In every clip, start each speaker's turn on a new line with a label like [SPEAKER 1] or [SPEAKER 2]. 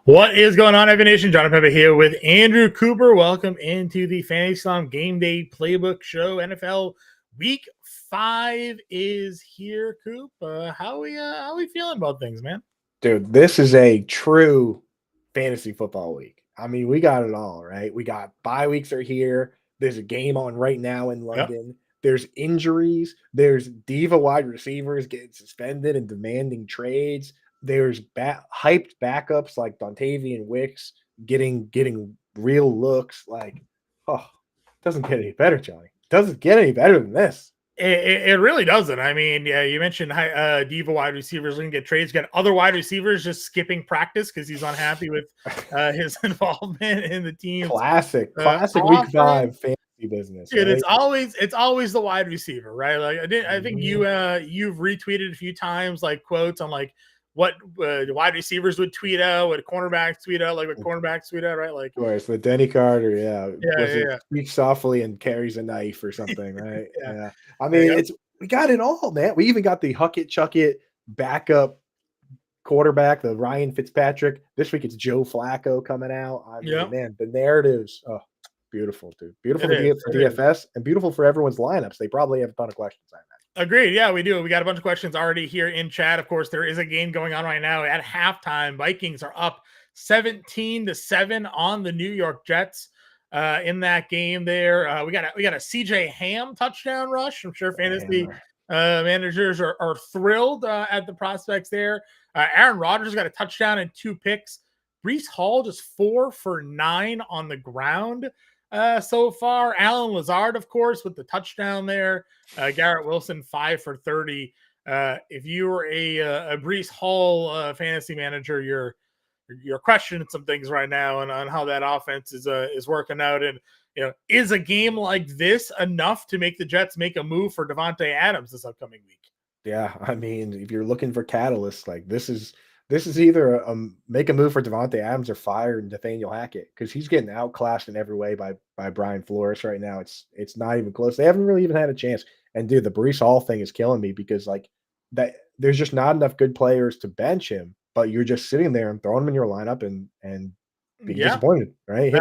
[SPEAKER 1] What is going on, Evan Nation? Jon Impemba here with Andrew Cooper. Welcome into the Fantasy Slam Game Day Playbook Show. NFL Week 5 is here, Coop. How we feeling about things, man?
[SPEAKER 2] Dude, this is a true fantasy football week. I mean, we got it all, right? We got bye weeks are here. There's a game on right now in London. Yep. There's injuries. There's diva wide receivers getting suspended and demanding trades. There's hyped backups like Dontavian Wicks getting real looks. Like, it doesn't get any better, Johnny. It doesn't get any better than this.
[SPEAKER 1] It really doesn't. I mean, yeah, you mentioned diva wide receivers going to get trades. Got other wide receivers just skipping practice because he's unhappy with his involvement in the team.
[SPEAKER 2] Classic Week 5 fantasy business.
[SPEAKER 1] Dude,
[SPEAKER 2] right?
[SPEAKER 1] it's always the wide receiver, right? Like I think you've retweeted a few times like quotes on like what wide receivers would tweet out, what cornerbacks tweet out, like what cornerbacks tweet out, right? Like,
[SPEAKER 2] sure, it's the Denny Carter, speaks softly and carries a knife or something, right? yeah. I mean, we got it all, man. We even got the Huck It, Chuck It backup quarterback, the Ryan Fitzpatrick. This week it's Joe Flacco coming out. I mean, man, the narratives, beautiful, dude. Beautiful for DFS and beautiful for everyone's lineups. They probably have a ton of questions on that.
[SPEAKER 1] Agreed. Yeah, we do. We got a bunch of questions already here in chat. Of course, there is a game going on right now at halftime. Vikings are up 17-7 on the New York Jets. In that game there, we got a CJ Ham touchdown rush. I'm sure fantasy managers are thrilled at the prospects there. Aaron Rodgers got a touchdown and 2 picks. Breece Hall just 4 for 9 on the ground so far. Alan Lazard, of course, with the touchdown there. Garrett Wilson 5 for 30. If you were a Breece Hall fantasy manager, you're questioning some things right now on how that offense is working out. And is a game like this enough to make the Jets make a move for Devontae Adams this upcoming week?
[SPEAKER 2] Yeah, I mean, if you're looking for catalysts, like this is either make a move for Devontae Adams or fire Nathaniel Hackett because he's getting outclassed in every way by Brian Flores right now. It's not even close. They haven't really even had a chance. And dude, the Breece Hall thing is killing me because like that there's just not enough good players to bench him, but you're just sitting there and throwing him in your lineup and being disappointed, right?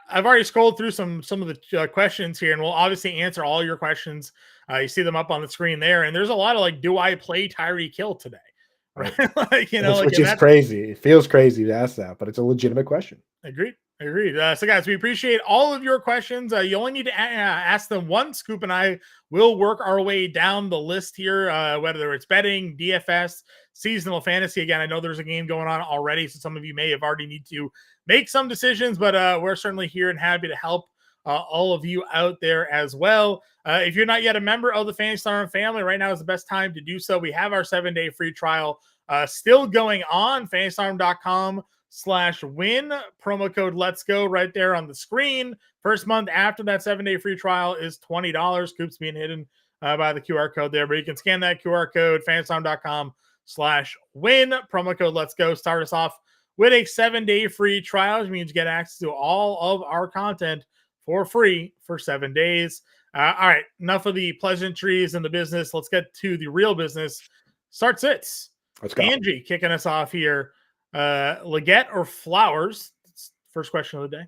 [SPEAKER 1] I've already scrolled through some of the questions here, and we'll obviously answer all your questions. You see them up on the screen there, and there's a lot of like, do I play Tyreek Hill today? Right? Like,
[SPEAKER 2] which is crazy. It feels crazy to ask that, but it's a legitimate question.
[SPEAKER 1] Agreed. So, guys, we appreciate all of your questions. You only need to ask them once. Scoop and I will work our way down the list here, whether it's betting, DFS, seasonal fantasy. Again, I know there's a game going on already, so some of you may have already need to make some decisions, but we're certainly here and happy to help all of you out there as well. If you're not yet a member of the Fantasy Slam family, right now is the best time to do so. We have our 7-day free trial still going on, fantasyslam.com/win, promo code Let's Go right there on the screen. First month after that 7-day free trial is $20. Coop's being hidden by the QR code there, but you can scan that QR code, fantasyslam.com/win, promo code Let's Go. Start us off with a 7-day free trial, which means you get access to all of our content for free for 7 days. All right, enough of the pleasantries and the business. Let's get to the real business. Start sits.
[SPEAKER 2] Let's go.
[SPEAKER 1] Angie kicking us off here. Leggett or Flowers? First question of the day.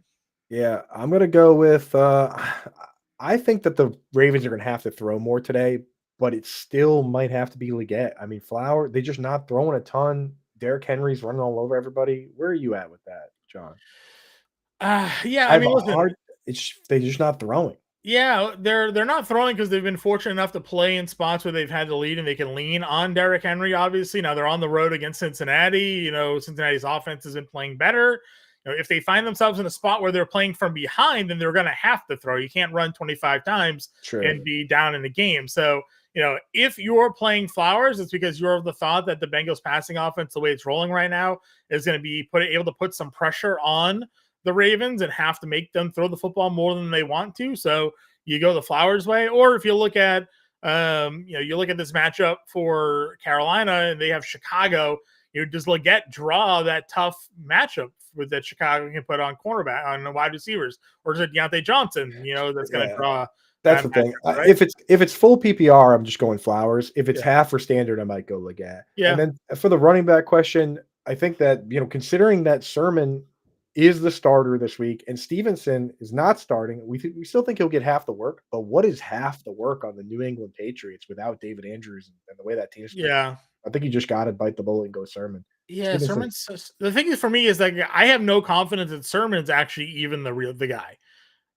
[SPEAKER 2] Yeah, I'm going to go with I think that the Ravens are going to have to throw more today, but it still might have to be Leggett. I mean, Flowers, they're just not throwing a ton. Derrick Henry's running all over everybody. Where are you at with that, John?
[SPEAKER 1] Yeah, I mean, listen,
[SPEAKER 2] they're just not throwing.
[SPEAKER 1] Yeah, they're not throwing because they've been fortunate enough to play in spots where they've had the lead and they can lean on Derrick Henry, obviously. Now they're on the road against Cincinnati. Cincinnati's offense has been playing better. If they find themselves in a spot where they're playing from behind, then they're going to have to throw. You can't run 25 times and be down in the game. So, if you're playing Flowers, it's because you're of the thought that the Bengals passing offense, the way it's rolling right now, is going to be able to put some pressure on the Ravens and have to make them throw the football more than they want to. So you go the Flowers way. Or if you look at, you look at this matchup for Carolina and they have Chicago, does Leggett draw that tough matchup with that Chicago can put on cornerback, on the wide receivers? Or is it Deontay Johnson, that's going to draw?
[SPEAKER 2] That's the thing. Right? If it's full PPR, I'm just going Flowers. If it's half or standard, I might go Leggett.
[SPEAKER 1] Yeah.
[SPEAKER 2] And then for the running back question, I think that, considering that Sermon is the starter this week and Stevenson is not starting, we still think he'll get half the work. But what is half the work on the New England Patriots without David Andrews and the way that team's playing?
[SPEAKER 1] Yeah.
[SPEAKER 2] I think you just got to bite the bullet and go Sermon.
[SPEAKER 1] Yeah,
[SPEAKER 2] Stevenson
[SPEAKER 1] Sermon's the thing is for me is like I have no confidence that Sermon's actually even the guy.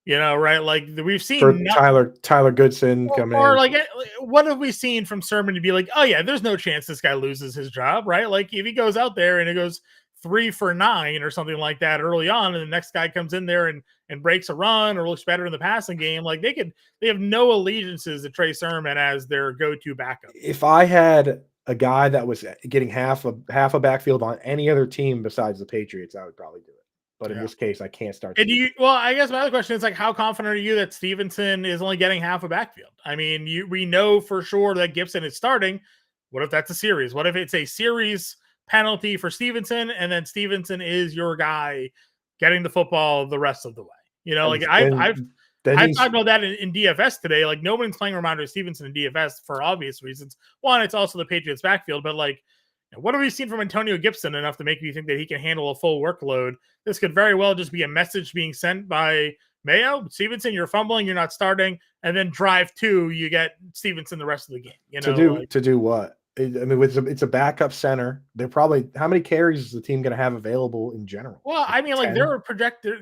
[SPEAKER 1] Right? Like we've seen
[SPEAKER 2] for Tyler Goodson coming
[SPEAKER 1] or
[SPEAKER 2] in.
[SPEAKER 1] like what have we seen from Sermon to be like, oh yeah, there's no chance this guy loses his job, right? Like if he goes out there and it goes 3 for 9 or something like that early on, and the next guy comes in there and breaks a run or looks better in the passing game, like they have no allegiances to Trey Sermon as their go-to backup.
[SPEAKER 2] If I had a guy that was getting half a backfield on any other team besides the Patriots, I would probably do it. But in this case, I can't start.
[SPEAKER 1] And I guess my other question is like, how confident are you that Stevenson is only getting half a backfield? I mean, we know for sure that Gibson is starting. What if that's a series? What if it's a series penalty for Stevenson, and then Stevenson is your guy getting the football the rest of the way? Like I've talked about that in DFS today. Like nobody's playing Ramondre Stevenson in DFS for obvious reasons. One, it's also the Patriots backfield, but like, what have we seen from Antonio Gibson enough to make me think that he can handle a full workload? This could very well just be a message being sent by Mayo. Stevenson, you're fumbling, you're not starting, and then drive 2, you get Stevenson the rest of the game.
[SPEAKER 2] To do what? I mean, it's a backup center. They're probably how many carries is the team going to have available in general?
[SPEAKER 1] Well, I mean,
[SPEAKER 2] 10?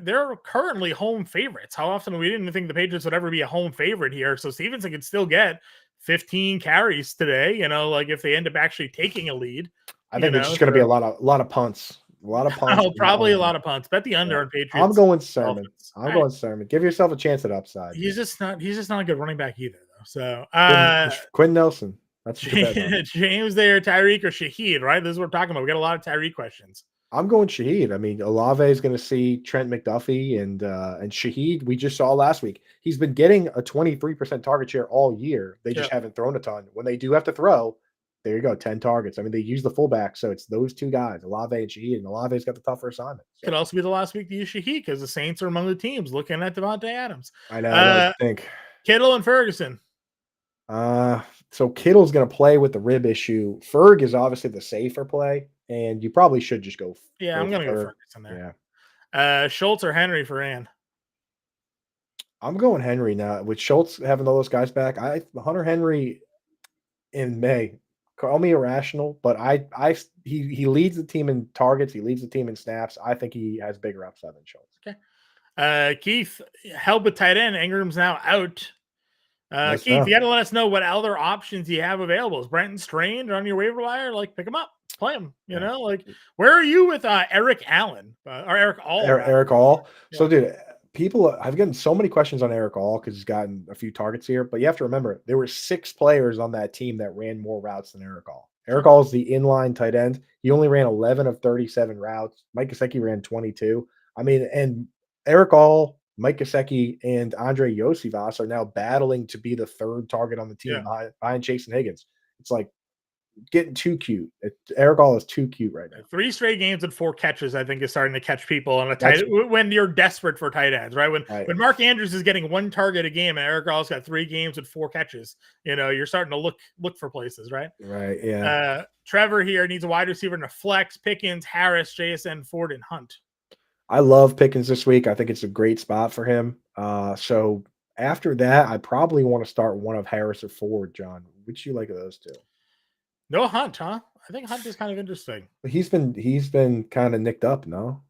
[SPEAKER 1] they're currently home favorites. How often we didn't think the Patriots would ever be a home favorite here? So Stevenson could still get 15 carries today. Like if they end up actually taking a lead.
[SPEAKER 2] I think it's just going to be a lot of punts. A lot of punts.
[SPEAKER 1] Probably a lot of punts. Bet the under on Patriots.
[SPEAKER 2] I'm going Sermon. Going Sermon. Give yourself a chance at upside.
[SPEAKER 1] He's just not a good running back either, though. So
[SPEAKER 2] Quinn Nelson. That's
[SPEAKER 1] James there, Tyreek or Shaheed, right? This is what we're talking about. We got a lot of Tyreek questions.
[SPEAKER 2] I'm going Shaheed. I mean, Olave is going to see Trent McDuffie and Shaheed. We just saw last week. He's been getting a 23% target share all year. They just haven't thrown a ton. When they do have to throw, there you go, 10 targets. I mean, they use the fullback, so it's those two guys, Olave and Shaheed, and Olave's got the tougher assignment. So.
[SPEAKER 1] Could also be the last week to use Shaheed because the Saints are among the teams looking at Devontae Adams.
[SPEAKER 2] I know. I think
[SPEAKER 1] Kittle and Ferguson.
[SPEAKER 2] So Kittle's going to play with the rib issue. Ferg is obviously the safer play, and you probably should just go.
[SPEAKER 1] Yeah, I'm going to go Ferguson there. Yeah. Schultz or Henry for Ann?
[SPEAKER 2] I'm going Henry now. With Schultz having all those guys back, Hunter Henry in May. Call me irrational, but he leads the team in targets. He leads the team in snaps. I think he has bigger upside than Schultz.
[SPEAKER 1] Okay. Keith, help with tight end. Ingram's now out. Keith, you got to let us know what other options you have available. Is Brenton Strange on your waiver wire? Like, pick him up, play him. Like, where are you with Eric Allen or Eric All?
[SPEAKER 2] Eric All. Yeah. So, dude, I've gotten so many questions on Eric All because he's gotten a few targets here. But you have to remember, there were 6 players on that team that ran more routes than Eric All. Eric All is the inline tight end. He only ran 11 of 37 routes. Mike Gesicki ran 22. I mean, and Eric All, Mike Gesicki, and Andre Yosivas are now battling to be the 3rd target on the team behind Chase and Higgins. It's like getting too cute. Eric All is too cute right now.
[SPEAKER 1] 3 straight games with 4 catches, I think, is starting to catch people on a tight when you're desperate for tight ends, right? When Mark Andrews is getting 1 target a game and Eric All's got 3 games with 4 catches, you're starting to look for places, right?
[SPEAKER 2] Right. Yeah.
[SPEAKER 1] Trevor here needs a wide receiver in a flex. Pickens, Harris, JSN, Ford, and Hunt.
[SPEAKER 2] I love Pickens this week. I think it's a great spot for him. So after that, I probably want to start one of Harris or Ford, John. Which you like of those 2?
[SPEAKER 1] No Hunt, huh? I think Hunt is kind of interesting.
[SPEAKER 2] He's been kind of nicked up, no?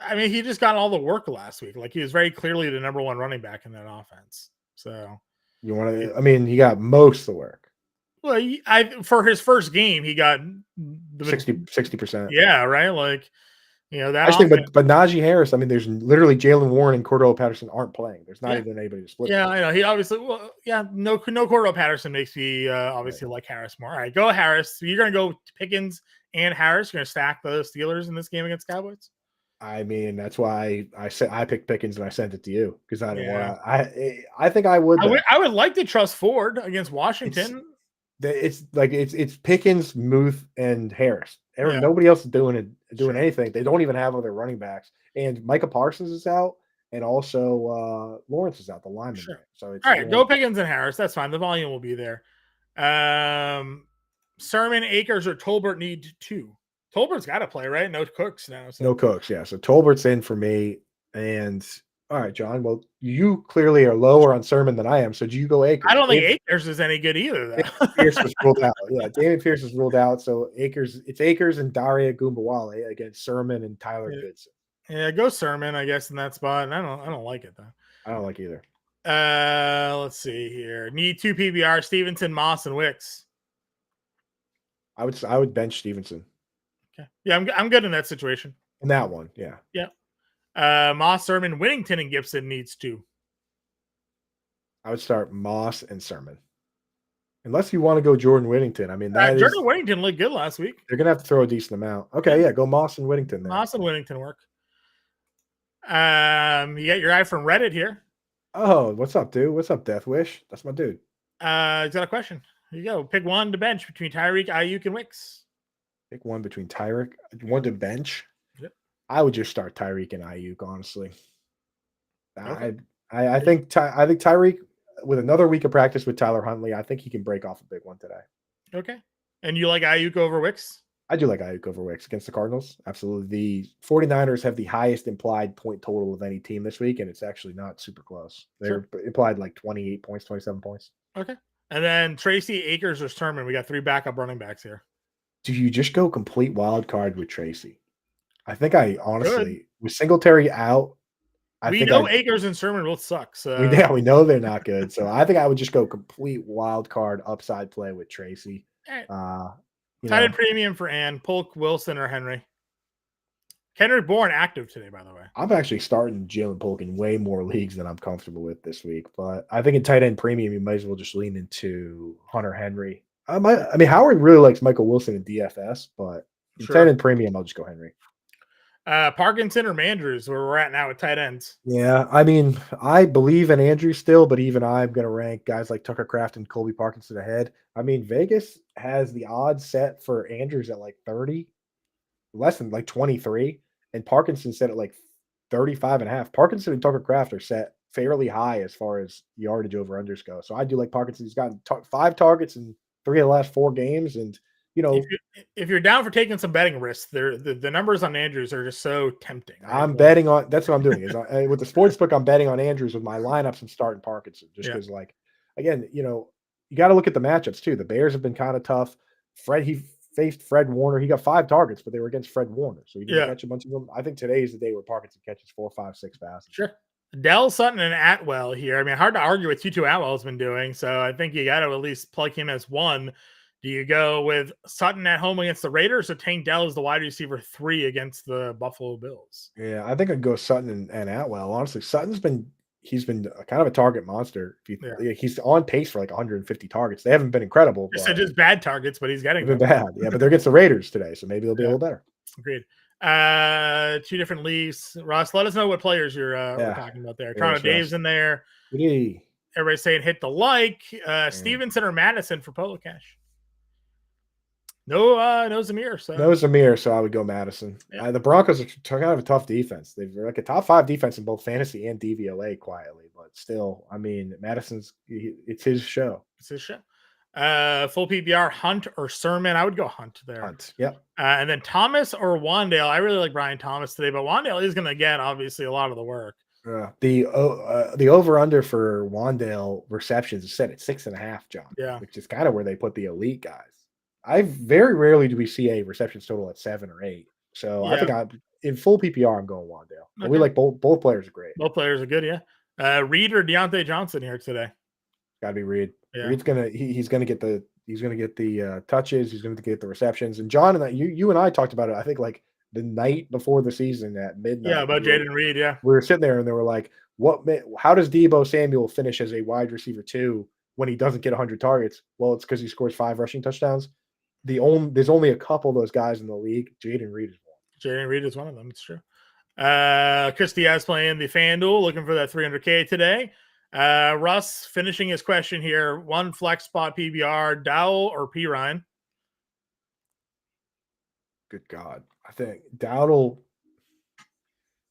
[SPEAKER 1] I mean, he just got all the work last week. Like he was very clearly the number 1 running back in that offense. So
[SPEAKER 2] you want to? I mean, he got most of the work.
[SPEAKER 1] Well, for his first game, he got
[SPEAKER 2] 60%.
[SPEAKER 1] Yeah, right. Like. That
[SPEAKER 2] I think, but Najee Harris. I mean, there's literally Jalen Warren and Cordell Patterson aren't playing. There's not even anybody to split.
[SPEAKER 1] Yeah, I know. He obviously, no Cordell Patterson makes me obviously like Harris more. All right, go Harris. So you're gonna go Pickens and Harris. You're gonna stack the Steelers in this game against Cowboys.
[SPEAKER 2] I mean, that's why I picked Pickens and I sent it to you because I didn't want to. I think I would.
[SPEAKER 1] I would like to trust Ford against Washington.
[SPEAKER 2] It's Pickens, Muth, and Harris. Nobody else is doing anything. They don't even have other running backs. And Micah Parsons is out, and also Lawrence is out, the lineman. Sure. So it's
[SPEAKER 1] all right. Go Pickens and Harris. That's fine. The volume will be there. Sermon, Akers, or Tolbert need 2. Tolbert's got to play, right? No Cooks now. So.
[SPEAKER 2] No Cooks, yeah. So Tolbert's in for me. And all right, John. Well, you clearly are lower on Sermon than I am. So do you go Akers?
[SPEAKER 1] I don't think Akers is any good either, though.
[SPEAKER 2] Pierce was ruled out. Yeah, Dameon Pierce was ruled out. So it's Akers and Daria Gumbawale against Sermon and Tyler Goodson.
[SPEAKER 1] Yeah, go Sermon, I guess, in that spot. And I don't like it though.
[SPEAKER 2] I don't like either.
[SPEAKER 1] Let's see here. Need 2 PBR: Stevenson, Moss, and Wicks.
[SPEAKER 2] I would bench Stevenson.
[SPEAKER 1] Okay. Yeah, I'm good in that situation.
[SPEAKER 2] In that one, yeah.
[SPEAKER 1] Yeah. Moss, Sermon, Whittington, and Gibson needs 2.
[SPEAKER 2] I would start Moss and Sermon. Unless you want to go Jordan Whittington. I mean,
[SPEAKER 1] Jordan Whittington looked good last week.
[SPEAKER 2] They're gonna have to throw a decent amount. Okay, yeah, go Moss and Whittington then.
[SPEAKER 1] Moss and Whittington work. You got your guy from Reddit here.
[SPEAKER 2] Oh, what's up, dude? What's up, Death Wish? That's my dude.
[SPEAKER 1] He's got a question. Here you go. Pick one to bench between Tyreek, Ayuk, and Wicks.
[SPEAKER 2] Pick one between Tyreek. One to bench.
[SPEAKER 1] Yep.
[SPEAKER 2] I would just start Tyreek and Ayuk, honestly.
[SPEAKER 1] Okay.
[SPEAKER 2] I think Tyreek, with another week of practice with Tyler Huntley, I think he can break off a big one today.
[SPEAKER 1] Okay. And you like Ayuk over Wicks?
[SPEAKER 2] I do like Ayuk over Wicks against the Cardinals. Absolutely. The 49ers have the highest implied point total of any team this week, and it's actually not super close. They're implied like 28 points, 27 points.
[SPEAKER 1] Okay. And then Tracy, Akers, or Sermon. We got 3 backup running backs here.
[SPEAKER 2] Do you just go complete wild card with Tracy? I think I honestly, with Singletary out,
[SPEAKER 1] we know Akers and Sermon both suck. So
[SPEAKER 2] we know they're not good. So I think I would just go complete wild card upside play with Tracy.
[SPEAKER 1] Tight end premium for Ann, Polk, Wilson, or Henry. Henry Bourne active today, by the way.
[SPEAKER 2] I'm actually starting Jalen Polk in way more leagues than I'm comfortable with this week. But I think in tight end premium, you might as well just lean into Hunter Henry. I mean, Howard really likes Michael Wilson in DFS, but in tight end premium, I'll just go Henry.
[SPEAKER 1] Parkinson or Mandrews, where we're at now with tight ends.
[SPEAKER 2] Yeah, I mean, I believe in Andrews still, but even I'm going to rank guys like Tucker Kraft and Colby Parkinson ahead. I mean, Vegas has the odds set for Andrews at like 30, less than like 23, and Parkinson set at like 35.5. Parkinson and Tucker Kraft are set fairly high as far as yardage over unders go. So I do like Parkinson. He's gotten 5 targets in 3 of the last 4 games, and
[SPEAKER 1] if you're down for taking some betting risks, the numbers on Andrews are just so tempting.
[SPEAKER 2] Right? I'm betting on. That's what I'm doing. Is with the sports book, I'm betting on Andrews with my lineups and starting Parkinson, just because, like, again, you got to look at the matchups too. The Bears have been kind of tough. He faced Fred Warner. He got 5 targets, but they were against Fred Warner, so he didn't catch a bunch of them. I think today is the day where Parkinson catches 4, 5, 6 passes.
[SPEAKER 1] Sure. Dell, Sutton, and Atwell here. I mean, hard to argue with Tutu Atwell's been doing. So I think you got to at least plug him as one. Do you go with Sutton at home against the Raiders, or Tank Dell as the wide receiver 3 against the Buffalo Bills?
[SPEAKER 2] Yeah, I think I'd go Sutton and Atwell. Honestly, Sutton's been kind of a target monster. He's on pace for like 150 targets. They haven't been incredible.
[SPEAKER 1] You said just bad targets, but he's getting
[SPEAKER 2] them. Bad. Yeah, but they're against the Raiders today, so maybe they'll be a little better.
[SPEAKER 1] Agreed. 2 different leagues. Ross, let us know what players you're talking about there. Toronto Dave's in there. Everybody's saying hit the like. Stevenson or Madison for Polo Cash. No Zamir.
[SPEAKER 2] No Zamir, so I would go Madison. Yeah. The Broncos are kind of a tough defense. They're like a top 5 defense in both fantasy and DVOA quietly, but still, I mean, it's his show.
[SPEAKER 1] It's his show. Full PPR, Hunt or Sermon. I would go Hunt there.
[SPEAKER 2] Hunt, yep.
[SPEAKER 1] And then Thomas or Wandale. I really like Brian Thomas today, but Wandale is going to get obviously a lot of the work.
[SPEAKER 2] The over-under for Wandale receptions is set at 6.5, John.
[SPEAKER 1] Yeah,
[SPEAKER 2] which is kind of where they put the elite guys. Very rarely do we see a receptions total at 7 or 8. So I think in full PPR, I'm going Wandale. Okay. We like both players are great.
[SPEAKER 1] Both players are good, yeah. Reed or Deontay Johnson here today?
[SPEAKER 2] Got to be Reed. Yeah. Reed's he's gonna get the touches. He's gonna get the receptions. And John and you and I talked about it. I think like the night before the season at midnight.
[SPEAKER 1] Yeah, about Jaden Reed. Yeah,
[SPEAKER 2] we were sitting there and they were like, how does Deebo Samuel finish as a wide receiver 2 when he doesn't get 100 targets? Well, it's because he scores 5 rushing touchdowns. There's only a couple of those guys in the league. Jaden Reed is one.
[SPEAKER 1] Jaden Reed is one of them. It's true. Chris Diaz playing the FanDuel, looking for that 300K today. Russ finishing his question here. 1 flex spot PBR, Dowell or P. Ryan?
[SPEAKER 2] Good God. I think Dowdle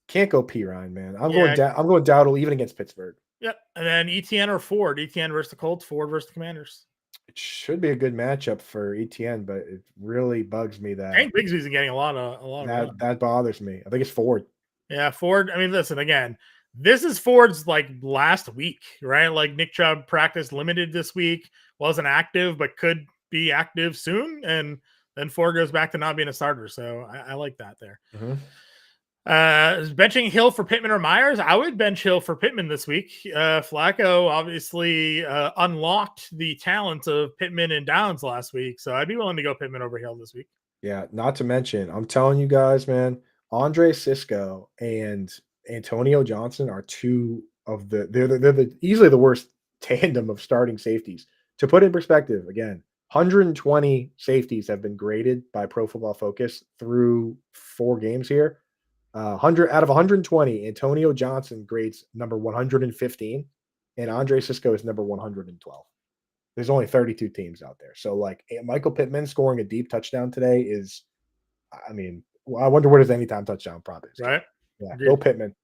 [SPEAKER 2] can't go P. Ryan, man. I'm going Dowdle even against Pittsburgh.
[SPEAKER 1] Yep. And then ETN or Ford? ETN versus the Colts, Ford versus the Commanders.
[SPEAKER 2] It should be a good matchup for ETN, but it really bugs me that
[SPEAKER 1] Tank Bigsby's getting a lot of run.
[SPEAKER 2] that bothers me. I think it's Ford.
[SPEAKER 1] Yeah, Ford. I mean, listen again. This is Ford's like last week, right? Like Nick Chubb practiced limited this week, wasn't active, but could be active soon, and then Ford goes back to not being a starter. So I like that there.
[SPEAKER 2] Mm-hmm.
[SPEAKER 1] Benching Hill for Pittman or Myers? I would bench Hill for Pittman this week. Flacco obviously unlocked the talent of Pittman and Downs last week, so I'd be willing to go Pittman over Hill this week.
[SPEAKER 2] Yeah, not to mention, I'm telling you guys, man, Andre Cisco and Antonio Johnson are two of they're easily the worst tandem of starting safeties. To put in perspective, again, 120 safeties have been graded by Pro Football Focus through 4 games here. 100 out of 120, Antonio Johnson grades number 115, and Andre Cisco is number 112. There's only 32 teams out there. So like Michael Pittman scoring a deep touchdown today is, I mean, I wonder what his anytime touchdown prop is.
[SPEAKER 1] Right?
[SPEAKER 2] Yeah, go Pittman.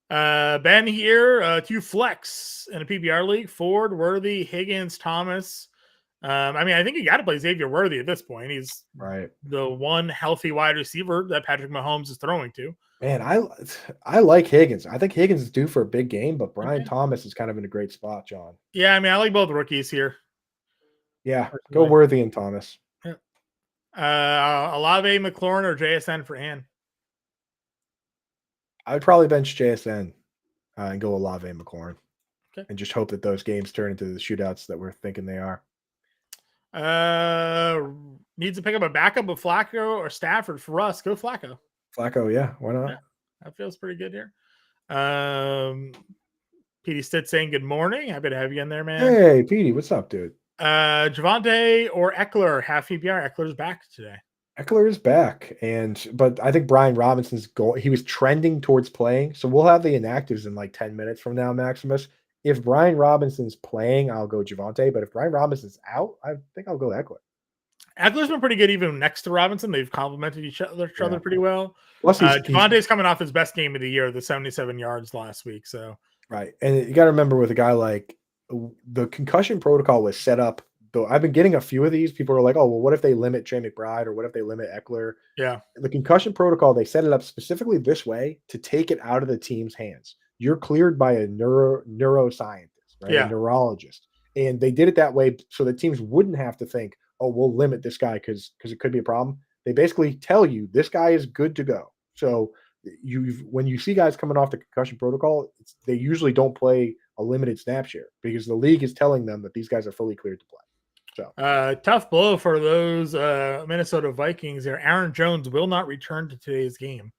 [SPEAKER 1] Ben here, 2 flex in a PPR league. Ford, Worthy, Higgins, Thomas. I mean, I think you got to play Xavier Worthy at this point. He's
[SPEAKER 2] right.
[SPEAKER 1] The one healthy wide receiver that Patrick Mahomes is throwing to.
[SPEAKER 2] Man, I like Higgins. I think Higgins is due for a big game, but Brian Thomas is kind of in a great spot, John.
[SPEAKER 1] Yeah, I mean, I like both rookies here.
[SPEAKER 2] Yeah, go Worthy and Thomas.
[SPEAKER 1] Yeah. Olave, McLaurin, or JSN for Ann?
[SPEAKER 2] I'd probably bench JSN and go Olave and McLaurin.
[SPEAKER 1] Okay.
[SPEAKER 2] And just hope that those games turn into the shootouts that we're thinking they are.
[SPEAKER 1] Needs to pick up a backup of Flacco or Stafford. For us, go Flacco.
[SPEAKER 2] Flacco, yeah, why not?
[SPEAKER 1] Yeah, that feels pretty good here. Petey Stitt saying good morning. Happy to have you in there, man.
[SPEAKER 2] Hey, Petey, what's up, dude?
[SPEAKER 1] Javonte or Eckler, half PPR. Eckler's back today.
[SPEAKER 2] Eckler is back, but I think Brian Robinson's goal. He was trending towards playing, so we'll have the inactives in like 10 minutes from now, Maximus. If Brian Robinson's playing, I'll go Javonte. But if Brian Robinson's out, I think I'll go Eckler.
[SPEAKER 1] Eckler's been pretty good even next to Robinson. They've complemented each other pretty well.
[SPEAKER 2] Plus,
[SPEAKER 1] Javonte's coming off his best game of the year, the 77 yards last week. So
[SPEAKER 2] right, and you got to remember with a guy like the concussion protocol was set up. Though I've been getting a few of these. People are like, "Oh, well, what if they limit Trey McBride or what if they limit Eckler?"
[SPEAKER 1] Yeah,
[SPEAKER 2] the concussion protocol, they set it up specifically this way to take it out of the team's hands. You're cleared by a neuroscientist, right?
[SPEAKER 1] Yeah.
[SPEAKER 2] A neurologist, and they did it that way so that teams wouldn't have to think, "Oh, we'll limit this guy because it could be a problem." They basically tell you this guy is good to go. So when you see guys coming off the concussion protocol, they usually don't play a limited snap share because the league is telling them that these guys are fully cleared to play. So
[SPEAKER 1] tough blow for those Minnesota Vikings there. Aaron Jones will not return to today's game.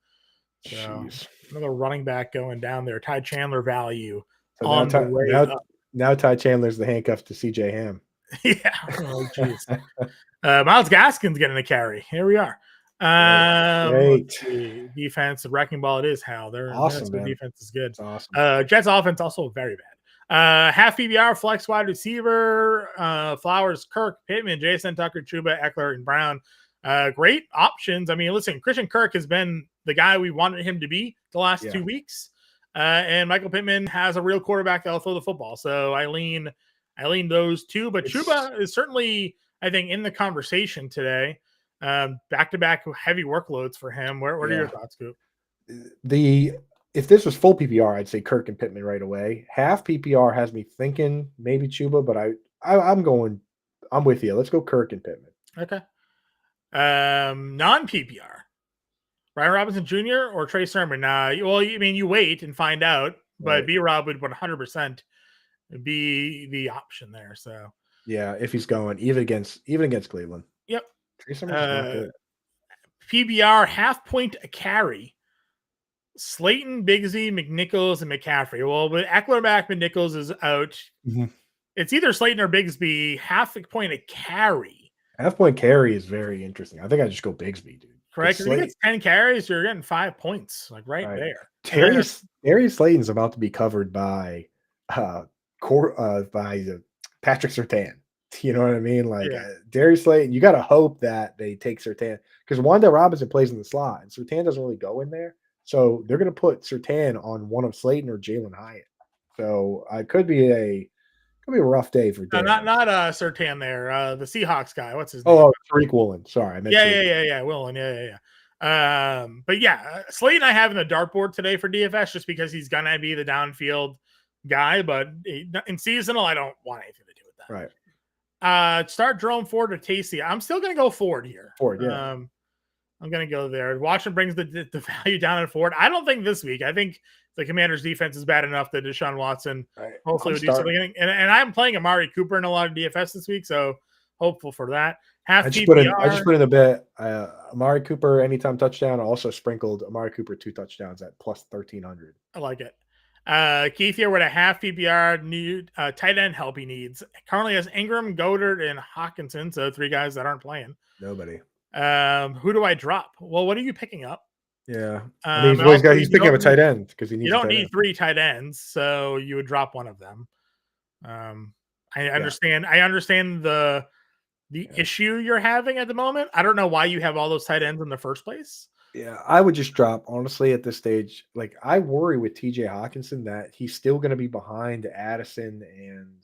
[SPEAKER 1] So another running back going down there. Ty Chandler value
[SPEAKER 2] so
[SPEAKER 1] on the way up.
[SPEAKER 2] Now Ty Chandler's the handcuff to CJ Ham.
[SPEAKER 1] Yeah. Oh, jeez. Miles Gaskin's getting a carry. Here we are.
[SPEAKER 2] Great.
[SPEAKER 1] Defense, the wrecking ball. It is how their
[SPEAKER 2] awesome,
[SPEAKER 1] defense is good.
[SPEAKER 2] It's awesome.
[SPEAKER 1] Jets offense also very bad. Half PBR, flex wide receiver, Flowers, Kirk, Pittman, Jason Tucker, Chuba, Eckler, and Brown. Great options. I mean, listen, Christian Kirk has been the guy we wanted him to be the last 2 weeks. And Michael Pittman has a real quarterback that'll throw the football. So I lean those two. But Chuba is certainly, I think, in the conversation today. Back-to-back heavy workloads for him. What are your thoughts, Coop?
[SPEAKER 2] If this was full PPR, I'd say Kirk and Pittman right away. Half PPR has me thinking maybe Chuba, but I'm with you. Let's go Kirk and Pittman.
[SPEAKER 1] Okay. Non-PPR. Brian Robinson Jr. or Trey Sermon? Well, I mean, you wait and find out, but right. B-Rob would 100% be the option there. So
[SPEAKER 2] yeah, if he's going even against Cleveland.
[SPEAKER 1] Yep.
[SPEAKER 2] Trey Sermon's not good.
[SPEAKER 1] PBR half point a carry. Slayton, Bigsby, McNichols, and McCaffrey. Well, with Eckler back, McNichols is out.
[SPEAKER 2] Mm-hmm.
[SPEAKER 1] It's either Slayton or Bigsby. Half a point a carry.
[SPEAKER 2] Half point carry is very interesting. I think I just go Bigsby, dude.
[SPEAKER 1] Correct. If he gets 10 carries, you're getting 5 points, like right there.
[SPEAKER 2] Darius Slayton's about to be covered by Patrick Surtain. You know what I mean? Like Darius Slayton, you got to hope that they take Surtain because Wanda Robinson plays in the slot and Surtain doesn't really go in there. So they're going to put Surtain on one of Slayton or Jalen Hyatt. So it could be a gonna be a rough day for Dan.
[SPEAKER 1] Not Sertan there. The Seahawks guy. What's his name?
[SPEAKER 2] Oh, Tariq Woolen. Sorry, I meant
[SPEAKER 1] Yeah. Woolen. Yeah. But yeah, Slade and I having a dartboard today for DFS just because he's gonna be the downfield guy, but in seasonal, I don't want anything to do with that.
[SPEAKER 2] Right.
[SPEAKER 1] Start Jerome Ford or Tacey. I'm still gonna go Ford here.
[SPEAKER 2] Ford, yeah.
[SPEAKER 1] I'm gonna go there. Washington brings the value down in Ford. I don't think this week. I think the Commanders' defense is bad enough that Deshaun Watson hopefully would do something. And I'm playing Amari Cooper in a lot of DFS this week, so hopeful for that.
[SPEAKER 2] I just put in a bet. Amari Cooper anytime touchdown. I also sprinkled Amari Cooper 2 touchdowns at plus 1,300.
[SPEAKER 1] I like it. Keith here with a half PPR new tight end help he needs. Currently has Ingram, Goddard, and Hawkinson, so 3 guys that aren't playing.
[SPEAKER 2] Nobody.
[SPEAKER 1] Who do I drop? Well, what are you picking up?
[SPEAKER 2] Yeah, I mean, he's picking up a tight end because he needs.
[SPEAKER 1] You don't need 3 tight ends, so you would drop one of them. I understand. I understand the issue you're having at the moment. I don't know why you have all those tight ends in the first place.
[SPEAKER 2] Yeah, I would just drop, honestly, at this stage. Like, I worry with TJ Hawkinson that he's still going to be behind Addison, and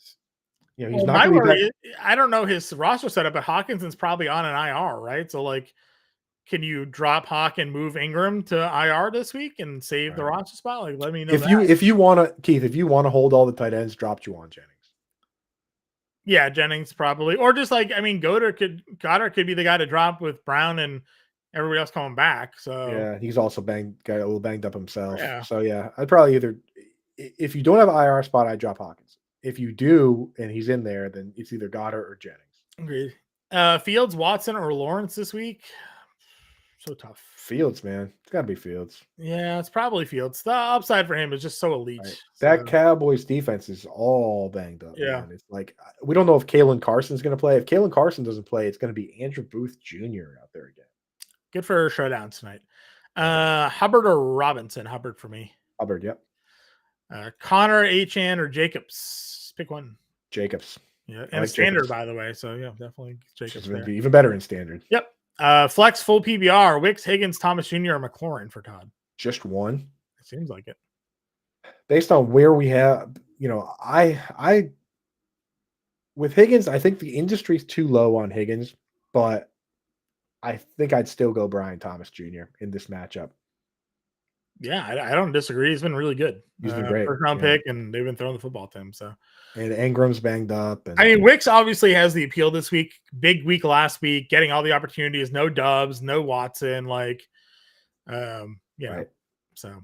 [SPEAKER 2] he's not going to be back.
[SPEAKER 1] I don't know his roster setup, but Hawkinson's probably on an IR, right? So, like, can you drop Hawk and move Ingram to IR this week and save the roster spot? Like, let me know.
[SPEAKER 2] If you want to, Keith, if you want to hold all the tight ends, drop Juwan Jennings.
[SPEAKER 1] Yeah, Jennings probably, or just like, I mean, Goddard could be the guy to drop with Brown and everybody else coming back. So
[SPEAKER 2] yeah, he's also got a little banged up himself.
[SPEAKER 1] Yeah.
[SPEAKER 2] So yeah, I'd probably either, if you don't have an IR spot, I'd drop Hawkins. If you do and he's in there, then it's either Goddard or Jennings.
[SPEAKER 1] Agreed. Fields, Watson, or Lawrence this week. So tough.
[SPEAKER 2] Fields, man. It's got to be Fields.
[SPEAKER 1] Yeah, it's probably Fields. The upside for him is just so elite.
[SPEAKER 2] Right. That Cowboys defense is all banged up.
[SPEAKER 1] Yeah.
[SPEAKER 2] Man. It's like, we don't know if Kalen Carson's going to play. If Kalen Carson doesn't play, it's going to be Andrew Booth Jr. out there again.
[SPEAKER 1] Good for a showdown tonight. Hubbard or Robinson? Hubbard for me.
[SPEAKER 2] Hubbard, yep.
[SPEAKER 1] Connor, Achane, or Jacobs? Pick one.
[SPEAKER 2] Jacobs.
[SPEAKER 1] Yeah, and like standard, Jacobs. By the way. So yeah, definitely Jacobs.
[SPEAKER 2] Even better in standard.
[SPEAKER 1] Yep. Flex full PBR, Wicks, Higgins, Thomas Jr., or McLaurin for Todd.
[SPEAKER 2] Just one.
[SPEAKER 1] It seems like it.
[SPEAKER 2] Based on where we have, I with Higgins, I think the industry's too low on Higgins, but I think I'd still go Brian Thomas Jr. in this matchup.
[SPEAKER 1] Yeah, I don't disagree. He's been really good.
[SPEAKER 2] He's been great.
[SPEAKER 1] First round pick, and they've been throwing the football to him. So,
[SPEAKER 2] and Ingram's banged up.
[SPEAKER 1] I mean, Wicks obviously has the appeal this week. Big week last week, getting all the opportunities. No Dubs, no Watson. Like,
[SPEAKER 2] right.
[SPEAKER 1] So,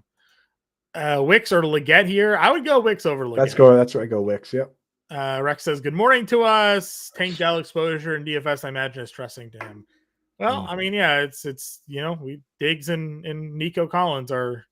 [SPEAKER 1] Wicks or Leggett here. I would go Wicks over Leggett.
[SPEAKER 2] That's where I go Wicks. Yep.
[SPEAKER 1] Rex says, "Good morning to us." Tank Dell exposure and DFS, I imagine, is trusting to him. Well, I mean, yeah, it's Diggs and Nico Collins are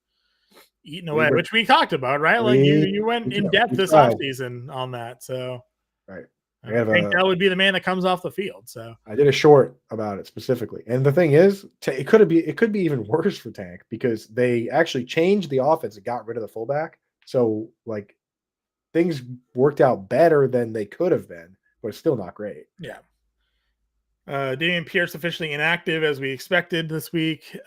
[SPEAKER 1] eating away, which we talked about, right? Like you went in depth this offseason on that. So
[SPEAKER 2] right.
[SPEAKER 1] I think that would be the man that comes off the field. So
[SPEAKER 2] I did a short about it specifically. And the thing is, it could be even worse for Tank because they actually changed the offense and got rid of the fullback. So like things worked out better than they could have been, but it's still not great.
[SPEAKER 1] Yeah. Damian Pierce officially inactive as we expected this week.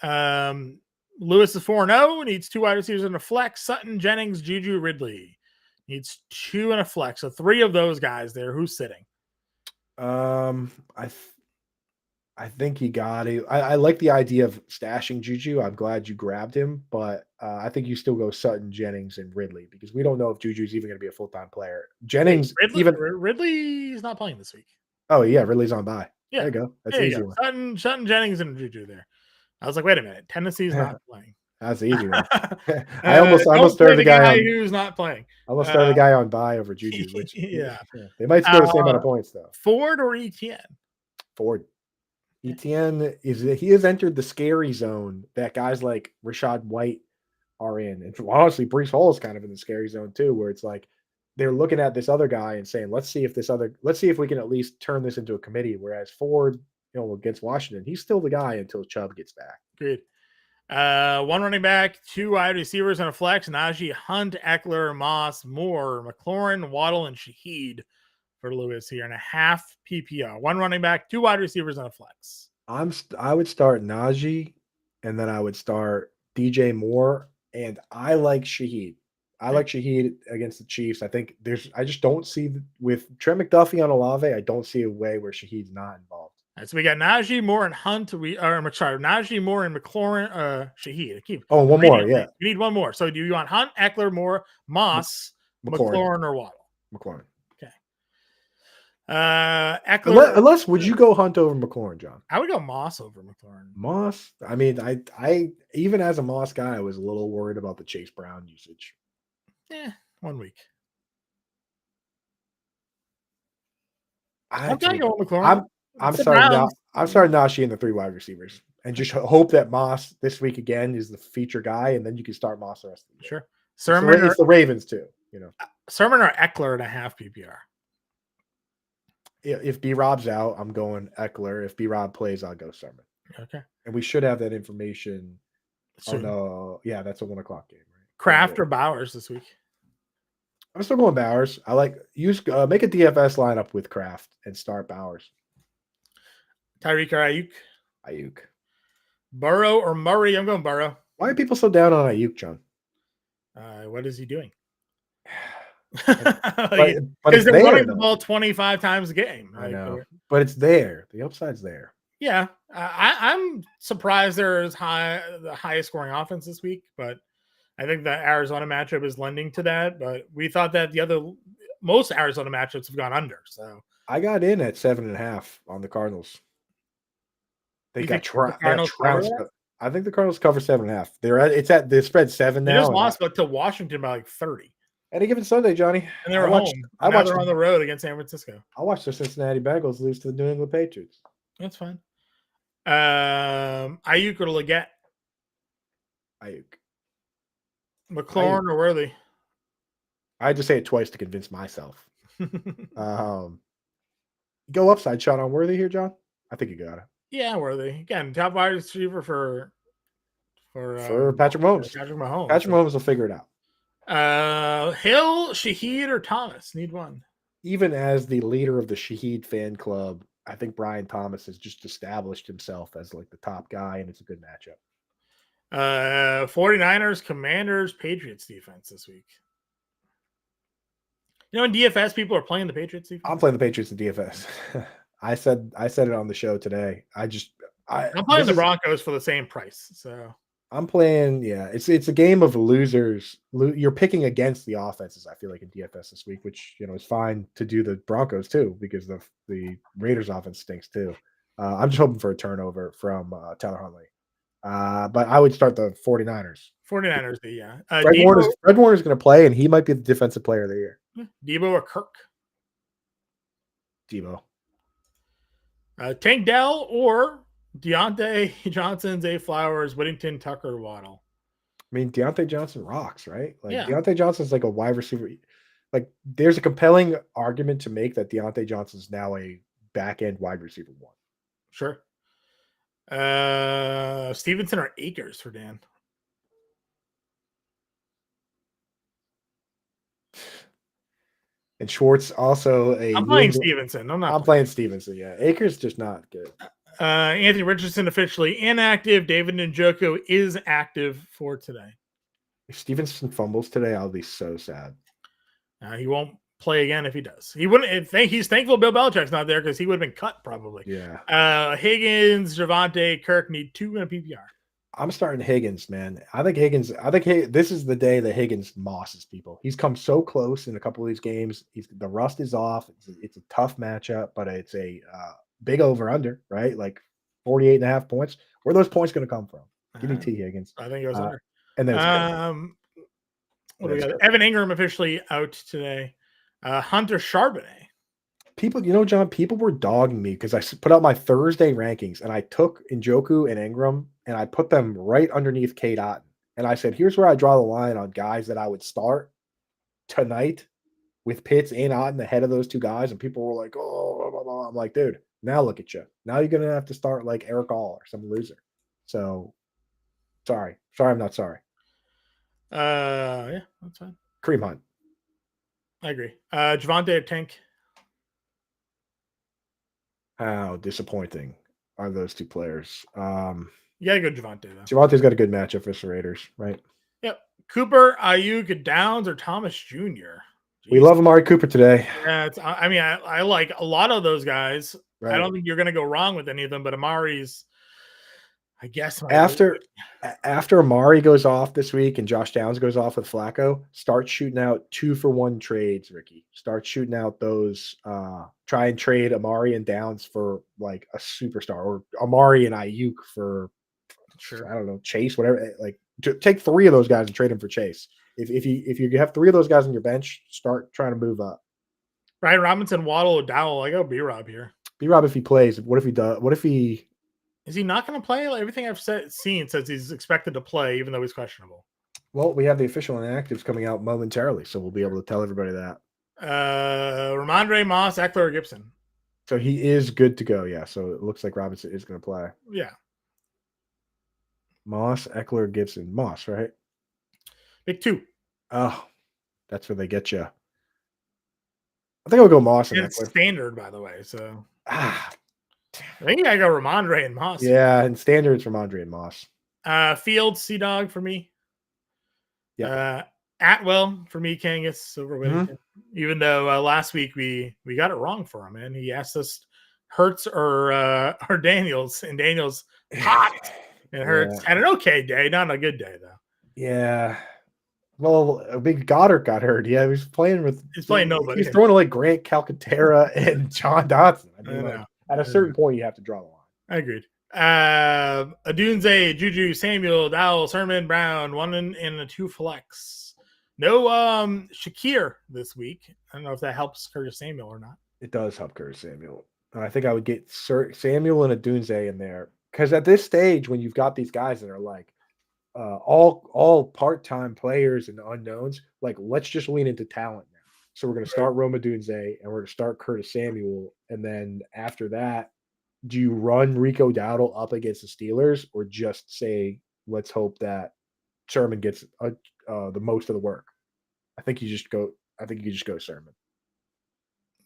[SPEAKER 1] Lewis is 4-0, needs 2 wide receivers in a flex. Sutton, Jennings, Juju, Ridley. Needs 2 in a flex. So 3 of those guys there. Who's sitting?
[SPEAKER 2] I think you got to. I like the idea of stashing Juju. I'm glad you grabbed him, but I think you still go Sutton, Jennings, and Ridley because we don't know if Juju's even going to be a full-time player. Jennings,
[SPEAKER 1] Ridley's not playing this week.
[SPEAKER 2] Oh yeah, Ridley's on bye.
[SPEAKER 1] Yeah,
[SPEAKER 2] there you go. That's easy.
[SPEAKER 1] Sutton, Jennings, and Juju there. I was like, wait a minute, Tennessee's not playing.
[SPEAKER 2] That's easy. I almost started the guy
[SPEAKER 1] who's not playing.
[SPEAKER 2] I almost started the guy on bye over Juju. Which they might score the same amount of points though.
[SPEAKER 1] Ford or ETN?
[SPEAKER 2] Ford. ETN has entered the scary zone that guys like Rachaad White are in, and honestly, Breece Hall is kind of in the scary zone too, where it's like they're looking at this other guy and saying, let's see if we can at least turn this into a committee. Whereas Ford, against Washington, he's still the guy until Chubb gets back.
[SPEAKER 1] Good. 1 running back, 2 wide receivers on a flex. Najee, Hunt, Eckler, Moss, Moore, McLaurin, Waddle, and Shaheed for Lewis here, and a half PPR. 1 running back, 2 wide receivers on a flex.
[SPEAKER 2] I would start Najee, and then I would start DJ Moore, and I like Shaheed. I like Shaheed against the Chiefs. I think I just don't see with Trent McDuffie on Olave. I don't see a way where Shaheed's not involved.
[SPEAKER 1] All right, so we got Najee, Moore, and Hunt. Najee, Moore, and McLaurin. Shaheed.
[SPEAKER 2] One more, yeah.
[SPEAKER 1] We need one more. So do you want Hunt, Eckler, Moore, Moss, McLaurin, or Waddle?
[SPEAKER 2] McLaurin.
[SPEAKER 1] Okay. Eckler.
[SPEAKER 2] Unless, would you go Hunt over McLaurin, John?
[SPEAKER 1] I would go Moss over McLaurin.
[SPEAKER 2] Moss. I mean, I even as a Moss guy, I was a little worried about the Chase Brown usage.
[SPEAKER 1] 1 week.
[SPEAKER 2] I'm
[SPEAKER 1] starting
[SPEAKER 2] Najee in the 3 wide receivers and just hope that Moss this week again is the feature guy, and then you can start Moss the rest of the year.
[SPEAKER 1] Sure.
[SPEAKER 2] Sermon it's the Ravens too,
[SPEAKER 1] Sermon or Eckler and a half PPR.
[SPEAKER 2] If B-Rob's out, I'm going Eckler. If B-Rob plays, I'll go Sermon.
[SPEAKER 1] Okay.
[SPEAKER 2] And we should have that information.
[SPEAKER 1] Soon.
[SPEAKER 2] That's a 1 o'clock game, right?
[SPEAKER 1] Kraft or Bowers this week?
[SPEAKER 2] I'm still going Bowers. I like make a DFS lineup with Kraft and start Bowers.
[SPEAKER 1] Tyreek or Ayuk?
[SPEAKER 2] Ayuk.
[SPEAKER 1] Burrow or Murray? I'm going Burrow.
[SPEAKER 2] Why are people so down on Ayuk, John?
[SPEAKER 1] What is he doing?
[SPEAKER 2] Because
[SPEAKER 1] they're running the ball 25 times a game.
[SPEAKER 2] I know, but it's there. The upside's there.
[SPEAKER 1] Yeah, I'm surprised they're the highest scoring offense this week, but I think the Arizona matchup is lending to that. But we thought that most Arizona matchups have gone under. So
[SPEAKER 2] I got in at 7.5 on the Cardinals. They got trounced. I think the Cardinals cover 7.5. The spread 7 now.
[SPEAKER 1] They just lost, but to Washington by like 30.
[SPEAKER 2] Any given Sunday, Johnny.
[SPEAKER 1] And they're home. They're on the road against San Francisco.
[SPEAKER 2] I watched the Cincinnati Bengals lose to the New England Patriots.
[SPEAKER 1] That's fine. Ayuk or Leggett?
[SPEAKER 2] Ayuk.
[SPEAKER 1] McLaurin or Worthy?
[SPEAKER 2] I had to say it twice to convince myself. Go upside shot on Worthy here, John. I think you got it.
[SPEAKER 1] Yeah, Worthy. Again, top wide receiver for
[SPEAKER 2] Patrick Mahomes. Patrick Mahomes will figure it out.
[SPEAKER 1] Hill, Shaheed, or Thomas? Need one.
[SPEAKER 2] Even as the leader of the Shaheed fan club, I think Brian Thomas has just established himself as like the top guy, and it's a good matchup.
[SPEAKER 1] 49ers, Commanders, Patriots defense this week. In DFS, people are playing the Patriots defense.
[SPEAKER 2] I'm playing the Patriots in DFS. I said it on the show today. I'm
[SPEAKER 1] playing the Broncos for the same price. So
[SPEAKER 2] I'm playing. Yeah, it's a game of losers. You're picking against the offenses. I feel like in DFS this week, which is fine to do the Broncos too, because the Raiders offense stinks too. I'm just hoping for a turnover from Tyler Huntley. But I would start the 49ers.
[SPEAKER 1] 49ers, yeah.
[SPEAKER 2] Fred Warner's going to play, and he might be the defensive player of the year.
[SPEAKER 1] Debo or Kirk?
[SPEAKER 2] Debo.
[SPEAKER 1] Tank Dell or Deontay Johnson, Zay Flowers, Whittington, Tucker, Waddle.
[SPEAKER 2] I mean, Deontay Johnson rocks, right?
[SPEAKER 1] Yeah.
[SPEAKER 2] Deontay Johnson's like a wide receiver. Like, there's a compelling argument to make that Deontay Johnson's now a back-end wide receiver 1.
[SPEAKER 1] Sure. Stevenson or Akers for Dan?
[SPEAKER 2] And Schwartz also
[SPEAKER 1] I'm playing Stevenson.
[SPEAKER 2] I'm playing Stevenson, yeah. Akers just not good.
[SPEAKER 1] Anthony Richardson officially inactive. David Njoku is active for today.
[SPEAKER 2] If Stevenson fumbles today, I'll be so sad.
[SPEAKER 1] He won't play again if he does. He wouldn't. He's thankful Bill Belichick's not there because he would have been cut probably.
[SPEAKER 2] Yeah.
[SPEAKER 1] Higgins, Javonte, Kirk need 2 in a PPR.
[SPEAKER 2] I'm starting Higgins, man. I think this is the day that Higgins mosses people. He's come so close in a couple of these games. The rust is off. It's a tough matchup, but it's a big over-under, right? Like 48.5 points. Where are those points going to come from? Give me T. Higgins.
[SPEAKER 1] I think it was under.
[SPEAKER 2] And then
[SPEAKER 1] what do we got? Evan Ingram officially out today. Hunter Charbonnet.
[SPEAKER 2] People, John, people were dogging me because I put out my Thursday rankings and I took Njoku and Ingram and I put them right underneath Cade Otton. And I said, here's where I draw the line on guys that I would start tonight with Pitts and Otton ahead of those 2 guys. And people were like, oh, blah, blah, blah. I'm like, dude, now look at you. Now you're going to have to start like Eric All or some loser. So sorry, I'm not sorry.
[SPEAKER 1] Yeah, that's fine.
[SPEAKER 2] Kareem Hunt.
[SPEAKER 1] I agree. Javonte or Tank?
[SPEAKER 2] How disappointing are those 2 players?
[SPEAKER 1] You gotta go Javonte though.
[SPEAKER 2] Javonte's got a good matchup for the Raiders, right?
[SPEAKER 1] Yep. Cooper, Ayuk, Downs, or Thomas Jr.
[SPEAKER 2] We
[SPEAKER 1] Jeez.
[SPEAKER 2] love Amari Cooper today.
[SPEAKER 1] Yeah, I mean, I like a lot of those guys.
[SPEAKER 2] Right.
[SPEAKER 1] I don't think you're going to go wrong with any of them, but Amari's, I guess,
[SPEAKER 2] After Amari goes off this week and Josh Downs goes off with Flacco, start shooting out 2-for-1 trades, Ricky. Start shooting out those. Try and trade Amari and Downs for like a superstar, or Amari and Ayuk for, I don't know, Chase, whatever. Like, take 3 of those guys and trade them for Chase. If you have 3 of those guys on your bench, start trying to move up.
[SPEAKER 1] Ryan Robinson, Waddle, Dowell. I go B-Rob here.
[SPEAKER 2] B-Rob, if he plays, what if he does? What if he?
[SPEAKER 1] Is he not going to play? Like, everything I've seen says he's expected to play, even though he's questionable.
[SPEAKER 2] Well, we have the official inactives coming out momentarily, so we'll be able to tell everybody that.
[SPEAKER 1] Ramondre, Moss, Eckler, or Gibson.
[SPEAKER 2] So he is good to go, yeah. So it looks like Robinson is going to play.
[SPEAKER 1] Yeah.
[SPEAKER 2] Moss, Eckler, Gibson. Moss, right?
[SPEAKER 1] Pick 2.
[SPEAKER 2] Oh, that's where they get you. I think I'll go Moss and
[SPEAKER 1] It's
[SPEAKER 2] Eckler.
[SPEAKER 1] standard, by the way. So I think I go Ramondre and Moss.
[SPEAKER 2] Yeah, and standards Ramondre and Moss.
[SPEAKER 1] Fields, Sea-Dog for me.
[SPEAKER 2] Yeah.
[SPEAKER 1] Atwell for me, Kangas over Whittington. Even though last week we got it wrong for him, man. He asked us Hurts or Daniels, and Daniels hot. And Hurts had an okay day, not a good day though.
[SPEAKER 2] Yeah. Well, a big Goddard got hurt. Yeah, he's playing nobody. He's throwing to like Grant Calcaterra and John Dotson. I mean, like, at a certain point, you have to draw the line.
[SPEAKER 1] I agreed. Adunze, Juju, Samuel, Dowell, Sermon, Brown, 1 and a 2 flex. No Shakir this week. I don't know if that helps Curtis Samuel or not.
[SPEAKER 2] It does help Curtis Samuel. I think I would get Samuel and Adunze in there, because at this stage, when you've got these guys that are like all part-time players and unknowns, like, let's just lean into talent now. So we're going to start Rome Odunze and we're going to start Curtis Samuel, and then after that, do you run Rico Dowdle up against the Steelers, or just say, let's hope that Sherman gets the most of the work? I think you just go Sherman.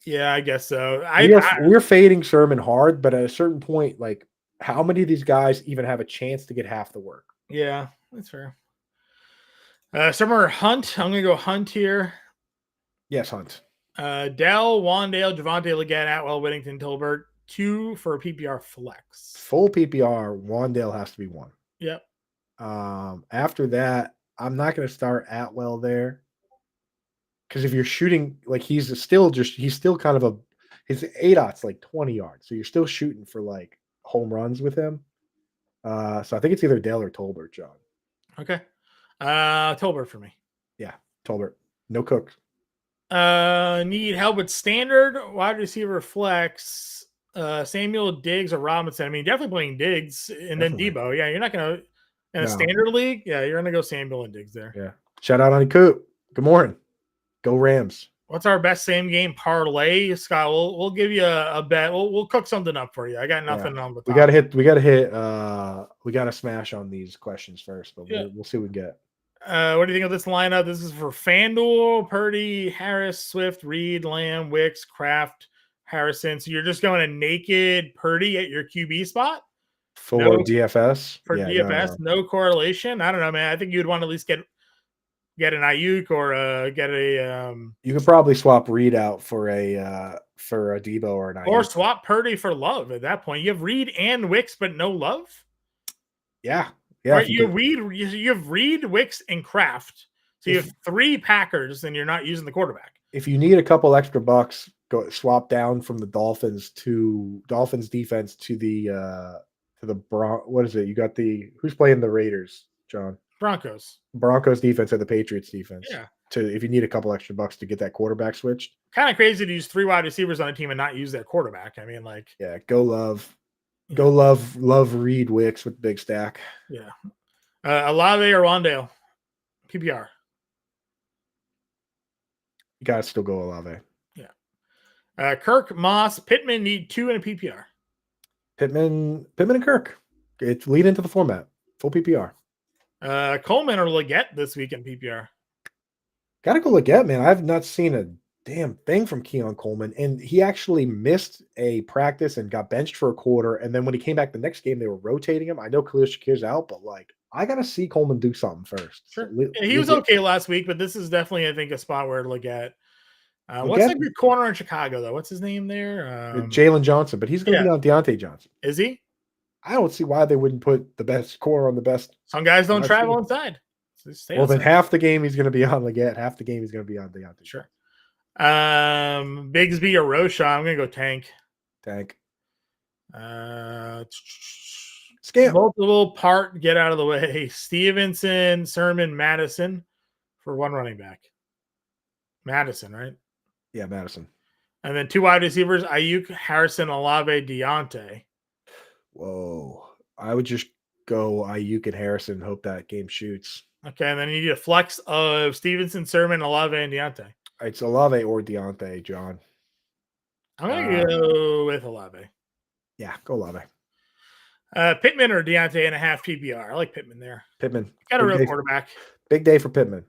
[SPEAKER 1] Yeah, I guess so.
[SPEAKER 2] We're fading Sherman hard, but at a certain point, like, how many of these guys even have a chance to get half the work?
[SPEAKER 1] Yeah, that's fair. Summer Hunt. I'm going to go Hunt here.
[SPEAKER 2] Yes, Hunt.
[SPEAKER 1] Dell, Wandale, Javonte Leggett, Atwell, Whittington, Tilbert. 2 for a PPR flex.
[SPEAKER 2] Full PPR, Wandale has to be 1.
[SPEAKER 1] Yep.
[SPEAKER 2] After that, I'm not going to start Atwell there, because if you're shooting, like, he's still kind of his ADOT's like 20 yards, so you're still shooting for like home runs with him. So I think it's either Dale or Tolbert, John.
[SPEAKER 1] Okay. Tolbert for me.
[SPEAKER 2] Yeah, Tolbert. No Cooks.
[SPEAKER 1] Need help with standard wide receiver flex. Samuel, Diggs, or Robinson. I mean, definitely playing Diggs and then Debo. Yeah, you're not going to in a standard league. Yeah, you're going to go Samuel and Diggs there.
[SPEAKER 2] Yeah. Shout out on Coop. Good morning. Go Rams.
[SPEAKER 1] What's our best same game parlay, Scott? We'll give you a bet. We'll cook something up for you. I got nothing on the top.
[SPEAKER 2] We got to smash on these questions first, but we'll see what we get.
[SPEAKER 1] What do you think of this lineup? This is for FanDuel: Purdy, Harris, Swift, Reed, Lamb, Wicks, Kraft, Harrison. So you're just going a naked Purdy at your QB spot
[SPEAKER 2] for DFS?
[SPEAKER 1] For DFS, no correlation. I don't know, man. I think you'd want to at least get an Ayuk or get a.
[SPEAKER 2] You could probably swap Reed out for a Debo or an Ayuk.
[SPEAKER 1] Or swap Purdy for Love at that point. You have Reed and Wicks, but no Love.
[SPEAKER 2] Yeah.
[SPEAKER 1] Right, you have Reed, Wicks, and Kraft. So you have 3 Packers, and you're not using the quarterback.
[SPEAKER 2] If you need a couple extra bucks, go swap down from the Dolphins defense to the what is it? You got who's playing the Raiders, John?
[SPEAKER 1] Broncos
[SPEAKER 2] defense or the Patriots defense.
[SPEAKER 1] Yeah.
[SPEAKER 2] If you need a couple extra bucks to get that quarterback switched.
[SPEAKER 1] Kind of crazy to use 3 wide receivers on a team and not use their quarterback. I mean, like,
[SPEAKER 2] yeah, go Love. Go love Reed, Wicks with big stack.
[SPEAKER 1] Yeah. Olave or Wandale? PPR.
[SPEAKER 2] You gotta still go Olave.
[SPEAKER 1] Yeah. Kirk, Moss, Pittman need 2 in a PPR.
[SPEAKER 2] Pittman and Kirk. It's lead into the format. Full PPR.
[SPEAKER 1] Coleman or Leggett this week in PPR.
[SPEAKER 2] Gotta go Leggett, man. I've not seen a damn thing from Keon Coleman, and he actually missed a practice and got benched for a quarter, and then when he came back the next game, they were rotating him. I know Khalil Shakir's out, but like, I gotta see Coleman do something first.
[SPEAKER 1] Sure.
[SPEAKER 2] So
[SPEAKER 1] Yeah, he was okay last week, but this is definitely, I think, a spot where to look at. What's the good corner in Chicago, though? What's his name there?
[SPEAKER 2] Jalen Johnson, but he's going to be on Deontay Johnson.
[SPEAKER 1] Is he?
[SPEAKER 2] I don't see why they wouldn't put the best corner on the best.
[SPEAKER 1] Some guys don't travel inside.
[SPEAKER 2] So then half the game he's going to be on Leggett, half the game he's going to be on Deontay.
[SPEAKER 1] Sure. Bigsby or Roshan. I'm going to go Tank.
[SPEAKER 2] Scam.
[SPEAKER 1] Multiple part, get out of the way. Stevenson, Sermon, Madison for one running back. Madison, right?
[SPEAKER 2] Yeah, Madison.
[SPEAKER 1] And then 2 wide receivers, Ayuk, Harrison, Olave, Deontay.
[SPEAKER 2] Whoa. I would just go Ayuk and Harrison and hope that game shoots.
[SPEAKER 1] Okay, and then you need a flex of Stevenson, Sermon, Olave, and Deontay.
[SPEAKER 2] It's Olave or Deontay, John.
[SPEAKER 1] I'm going to go with Olave.
[SPEAKER 2] Yeah, go Olave.
[SPEAKER 1] Pittman or Deontay and a half PPR. I like Pittman there.
[SPEAKER 2] Pittman.
[SPEAKER 1] Got a real quarterback.
[SPEAKER 2] Big day for Pittman.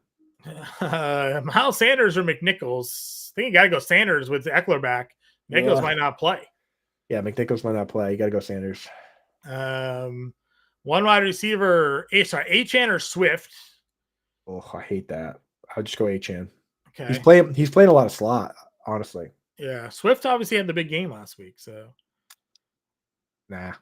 [SPEAKER 1] Miles Sanders or McNichols? I think you got to go Sanders with Eckler back. Nichols might not play.
[SPEAKER 2] Yeah, McNichols might not play. You got to go Sanders.
[SPEAKER 1] One wide receiver, Achane or Swift?
[SPEAKER 2] Oh, I hate that. I'll just go Achane.
[SPEAKER 1] Okay.
[SPEAKER 2] He's playing a lot of slot, honestly.
[SPEAKER 1] Yeah, Swift obviously had the big game last week, so
[SPEAKER 2] nah.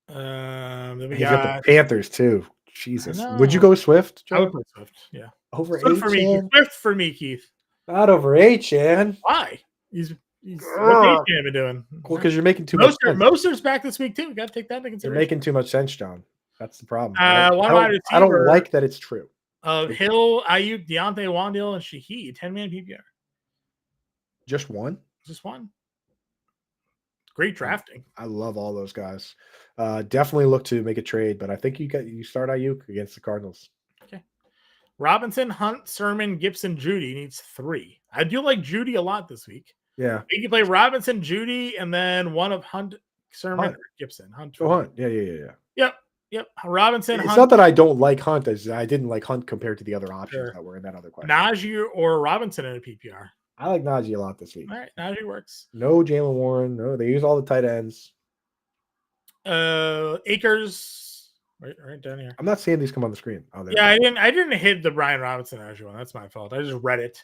[SPEAKER 1] Then
[SPEAKER 2] we got the Panthers too. Jesus, would you go Swift, John?
[SPEAKER 1] I would put Swift. Yeah,
[SPEAKER 2] over
[SPEAKER 1] Swift for me. Swift for me, Keith.
[SPEAKER 2] Not over Achane.
[SPEAKER 1] Why? What's Achane been doing?
[SPEAKER 2] Well, because you're making too much sense.
[SPEAKER 1] Mostert's back this week too. We got to take that into consideration.
[SPEAKER 2] You're making too much sense, John. That's the problem.
[SPEAKER 1] I
[SPEAKER 2] don't like that it's true.
[SPEAKER 1] Hill, Ayuk, Deontay, Wan'Dale, and Shaheed, 10-man PPR.
[SPEAKER 2] Just one?
[SPEAKER 1] Just one. Great drafting.
[SPEAKER 2] I love all those guys. Definitely look to make a trade, but I think you start Ayuk against the Cardinals.
[SPEAKER 1] Okay. Robinson, Hunt, Sermon, Gibson, Judy needs 3. I do like Judy a lot this week.
[SPEAKER 2] Yeah.
[SPEAKER 1] You can play Robinson, Judy, and then one of Hunt, Sermon, or Gibson.
[SPEAKER 2] Hunt. Yeah.
[SPEAKER 1] Yep. Robinson.
[SPEAKER 2] It's not that I don't like Hunt, as I didn't like Hunt compared to the other options that were in that other question.
[SPEAKER 1] Najee or Robinson in a PPR.
[SPEAKER 2] I like Najee a lot this week.
[SPEAKER 1] All right, Najee works.
[SPEAKER 2] No Jalen Warren. No, they use all the tight ends.
[SPEAKER 1] Acres, right down here.
[SPEAKER 2] I'm not seeing these come on the screen.
[SPEAKER 1] Oh, yeah, I didn't hit the Brian Robinson Najee one. That's my fault. I just read it.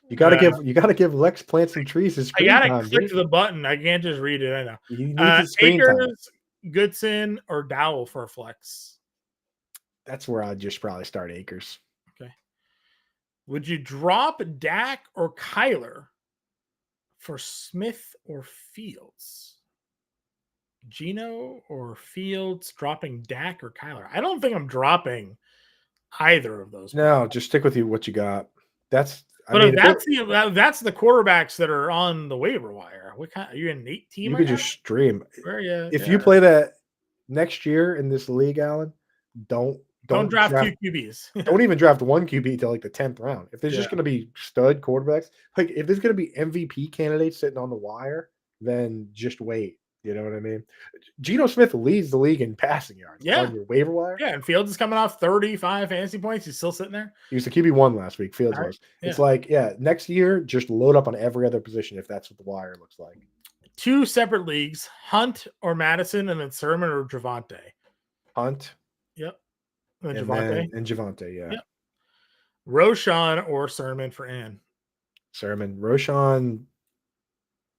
[SPEAKER 2] You gotta give Lex Plants and Trees his screen time. I gotta
[SPEAKER 1] click the button. I can't just read it. I know.
[SPEAKER 2] You need his screen
[SPEAKER 1] Akers, Goodson, or Dowell for a flex.
[SPEAKER 2] That's where I'd just probably start Akers.
[SPEAKER 1] Okay. Would you drop Dak or Kyler for Smith or Fields? Gino or Fields dropping Dak or Kyler? I don't think I'm dropping either of those.
[SPEAKER 2] No, just stick with what you got. That's
[SPEAKER 1] that's the quarterbacks that are on the waiver wire. What kind? Are you in an 8 team?
[SPEAKER 2] You could just stream.
[SPEAKER 1] Where are you?
[SPEAKER 2] If you play that next year in this league, Alan, don't
[SPEAKER 1] draft 2 QBs.
[SPEAKER 2] Don't even draft 1 QB till like the 10th round. If there's just going to be stud quarterbacks, like if there's going to be MVP candidates sitting on the wire, then just wait. You know what I mean? Geno Smith leads the league in passing yards.
[SPEAKER 1] Yeah.
[SPEAKER 2] On your waiver wire.
[SPEAKER 1] Yeah, and Fields is coming off 35 fantasy points. He's still sitting there.
[SPEAKER 2] He was the QB1 last week. Fields was. Yeah. It's like, next year, just load up on every other position if that's what the wire looks like.
[SPEAKER 1] 2 separate leagues, Hunt or Madison, and then Sermon or Javonte.
[SPEAKER 2] Hunt.
[SPEAKER 1] Yep. And Javonte.
[SPEAKER 2] And Javonte, yeah.
[SPEAKER 1] Yep. Roshan or Sermon for Ann.
[SPEAKER 2] Sermon. Roshan,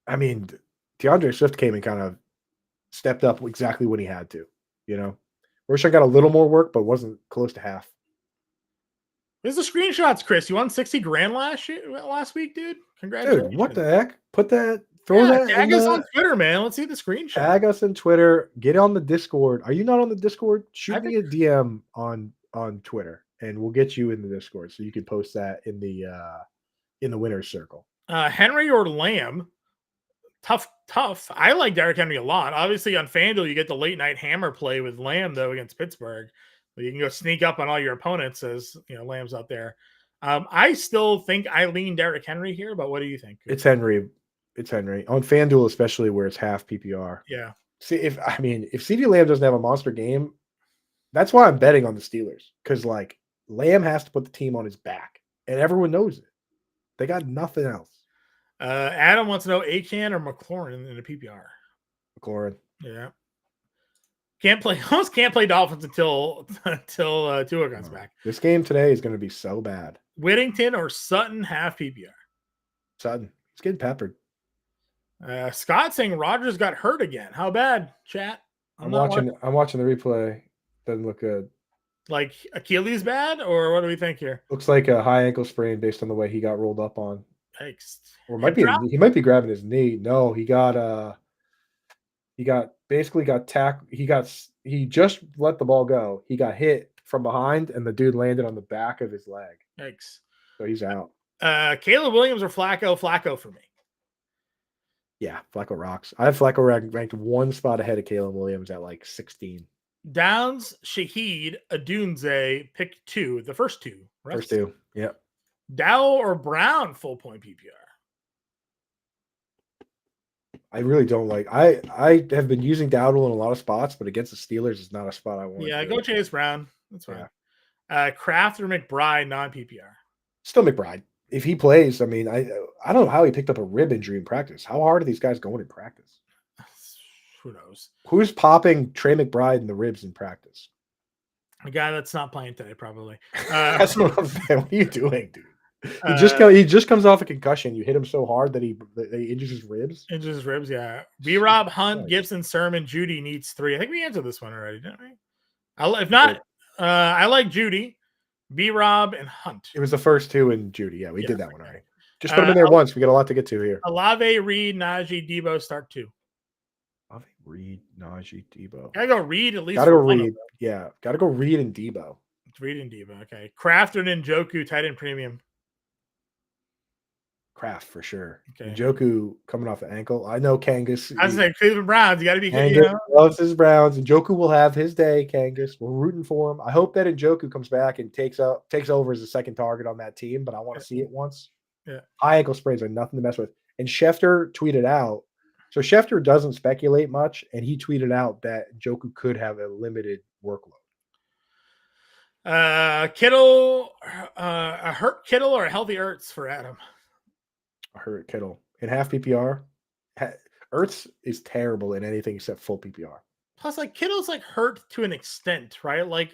[SPEAKER 2] I mean, DeAndre Swift came and kind of stepped up exactly when he had to, you know. Roshan got a little more work, but wasn't close to half.
[SPEAKER 1] There's the screenshots, Chris. You won $60,000 last week, dude. Congratulations.
[SPEAKER 2] Dude, what the heck? Throw that.
[SPEAKER 1] Tag us on Twitter, man. Let's see the screenshot.
[SPEAKER 2] Tag us on Twitter. Get on the Discord. Are you not on the Discord? Shoot me a DM on Twitter, and we'll get you in the Discord so you can post that in the winner's circle.
[SPEAKER 1] Henry or Lamb? Tough. I like Derrick Henry a lot. Obviously, on FanDuel, you get the late night hammer play with Lamb, though, against Pittsburgh. You can go sneak up on all your opponents as Lamb's out there. I still think I lean Derrick Henry here, but what do you think?
[SPEAKER 2] It's Henry. On FanDuel, especially where it's half PPR.
[SPEAKER 1] Yeah.
[SPEAKER 2] See, if CeeDee Lamb doesn't have a monster game, that's why I'm betting on the Steelers. Because like Lamb has to put the team on his back, and everyone knows it. They got nothing else.
[SPEAKER 1] Adam wants to know Achane or McLaurin in the PPR.
[SPEAKER 2] McLaurin.
[SPEAKER 1] Yeah. Almost can't play Dolphins until Tua comes back.
[SPEAKER 2] This game today is going to be so bad.
[SPEAKER 1] Whittington or Sutton half PPR.
[SPEAKER 2] Sutton, he's getting peppered.
[SPEAKER 1] Scott saying Rogers got hurt again. How bad, chat?
[SPEAKER 2] I'm watching the replay. Doesn't look good.
[SPEAKER 1] Like Achilles bad, or what do we think here?
[SPEAKER 2] Looks like a high ankle sprain based on the way he got rolled up on.
[SPEAKER 1] Yikes.
[SPEAKER 2] Or he might be grabbing his knee. No, he basically got tackled. He just let the ball go. He got hit from behind, and the dude landed on the back of his leg.
[SPEAKER 1] Yikes.
[SPEAKER 2] So he's out.
[SPEAKER 1] Caleb Williams or Flacco? Flacco for me.
[SPEAKER 2] Yeah, Flacco rocks. I have Flacco ranked one spot ahead of Caleb Williams at like 16.
[SPEAKER 1] Downs, Shaheed, Adunze, pick 2. The first 2. Right?
[SPEAKER 2] First 2. Yep.
[SPEAKER 1] Dowell or Brown full point PPR?
[SPEAKER 2] I really don't like. I have been using Dowdle in a lot of spots, but against the Steelers is not a spot I want.
[SPEAKER 1] Yeah, go Chase Brown. That's fine. Yeah. Kraft or McBride non PPR?
[SPEAKER 2] Still McBride. If he plays, I mean, I don't know how he picked up a rib injury in practice. How hard are these guys going in practice?
[SPEAKER 1] Who knows?
[SPEAKER 2] Who's popping Trey McBride in the ribs in practice?
[SPEAKER 1] A guy that's not playing today, probably.
[SPEAKER 2] That's what I'm saying. What are you doing, dude? He just comes off a concussion. You hit him so hard that he injures his ribs.
[SPEAKER 1] Injures his ribs, yeah. B-Rob, Hunt, Gibson, Sermon, Judy needs 3. I think we answered this one already, didn't we? If not, I like Judy, B-Rob, and Hunt.
[SPEAKER 2] It was the first 2 in Judy. Yeah, we did that one already. Just put him in there once. We got a lot to get to here.
[SPEAKER 1] Olave, Reed, Najee, Debo, start 2.
[SPEAKER 2] Olave, Reed, Najee, Debo.
[SPEAKER 1] Gotta go Reed at least.
[SPEAKER 2] Gotta go Reed. Yeah, gotta go Reed and Debo.
[SPEAKER 1] It's Reed and Debo. Okay. Kraft or Njoku, tight end premium.
[SPEAKER 2] Kraft for sure.
[SPEAKER 1] Okay.
[SPEAKER 2] Njoku coming off the ankle. I know Kangas.
[SPEAKER 1] I was saying Cleveland Browns. You got to be.
[SPEAKER 2] Kangas loves his Browns. Njoku will have his day. Kangas, we're rooting for him. I hope that Njoku comes back and takes over as a second target on that team. But I want to see it once.
[SPEAKER 1] Yeah.
[SPEAKER 2] High ankle sprains are nothing to mess with. And Schefter tweeted out. So Schefter doesn't speculate much, and he tweeted out that Njoku could have a limited workload.
[SPEAKER 1] Kittle, a hurt Kittle or a healthy Ertz for Adam?
[SPEAKER 2] I hurt Kittle in half PPR. Ertz is terrible in anything except full PPR.
[SPEAKER 1] Plus, like Kittle's like hurt to an extent, right? Like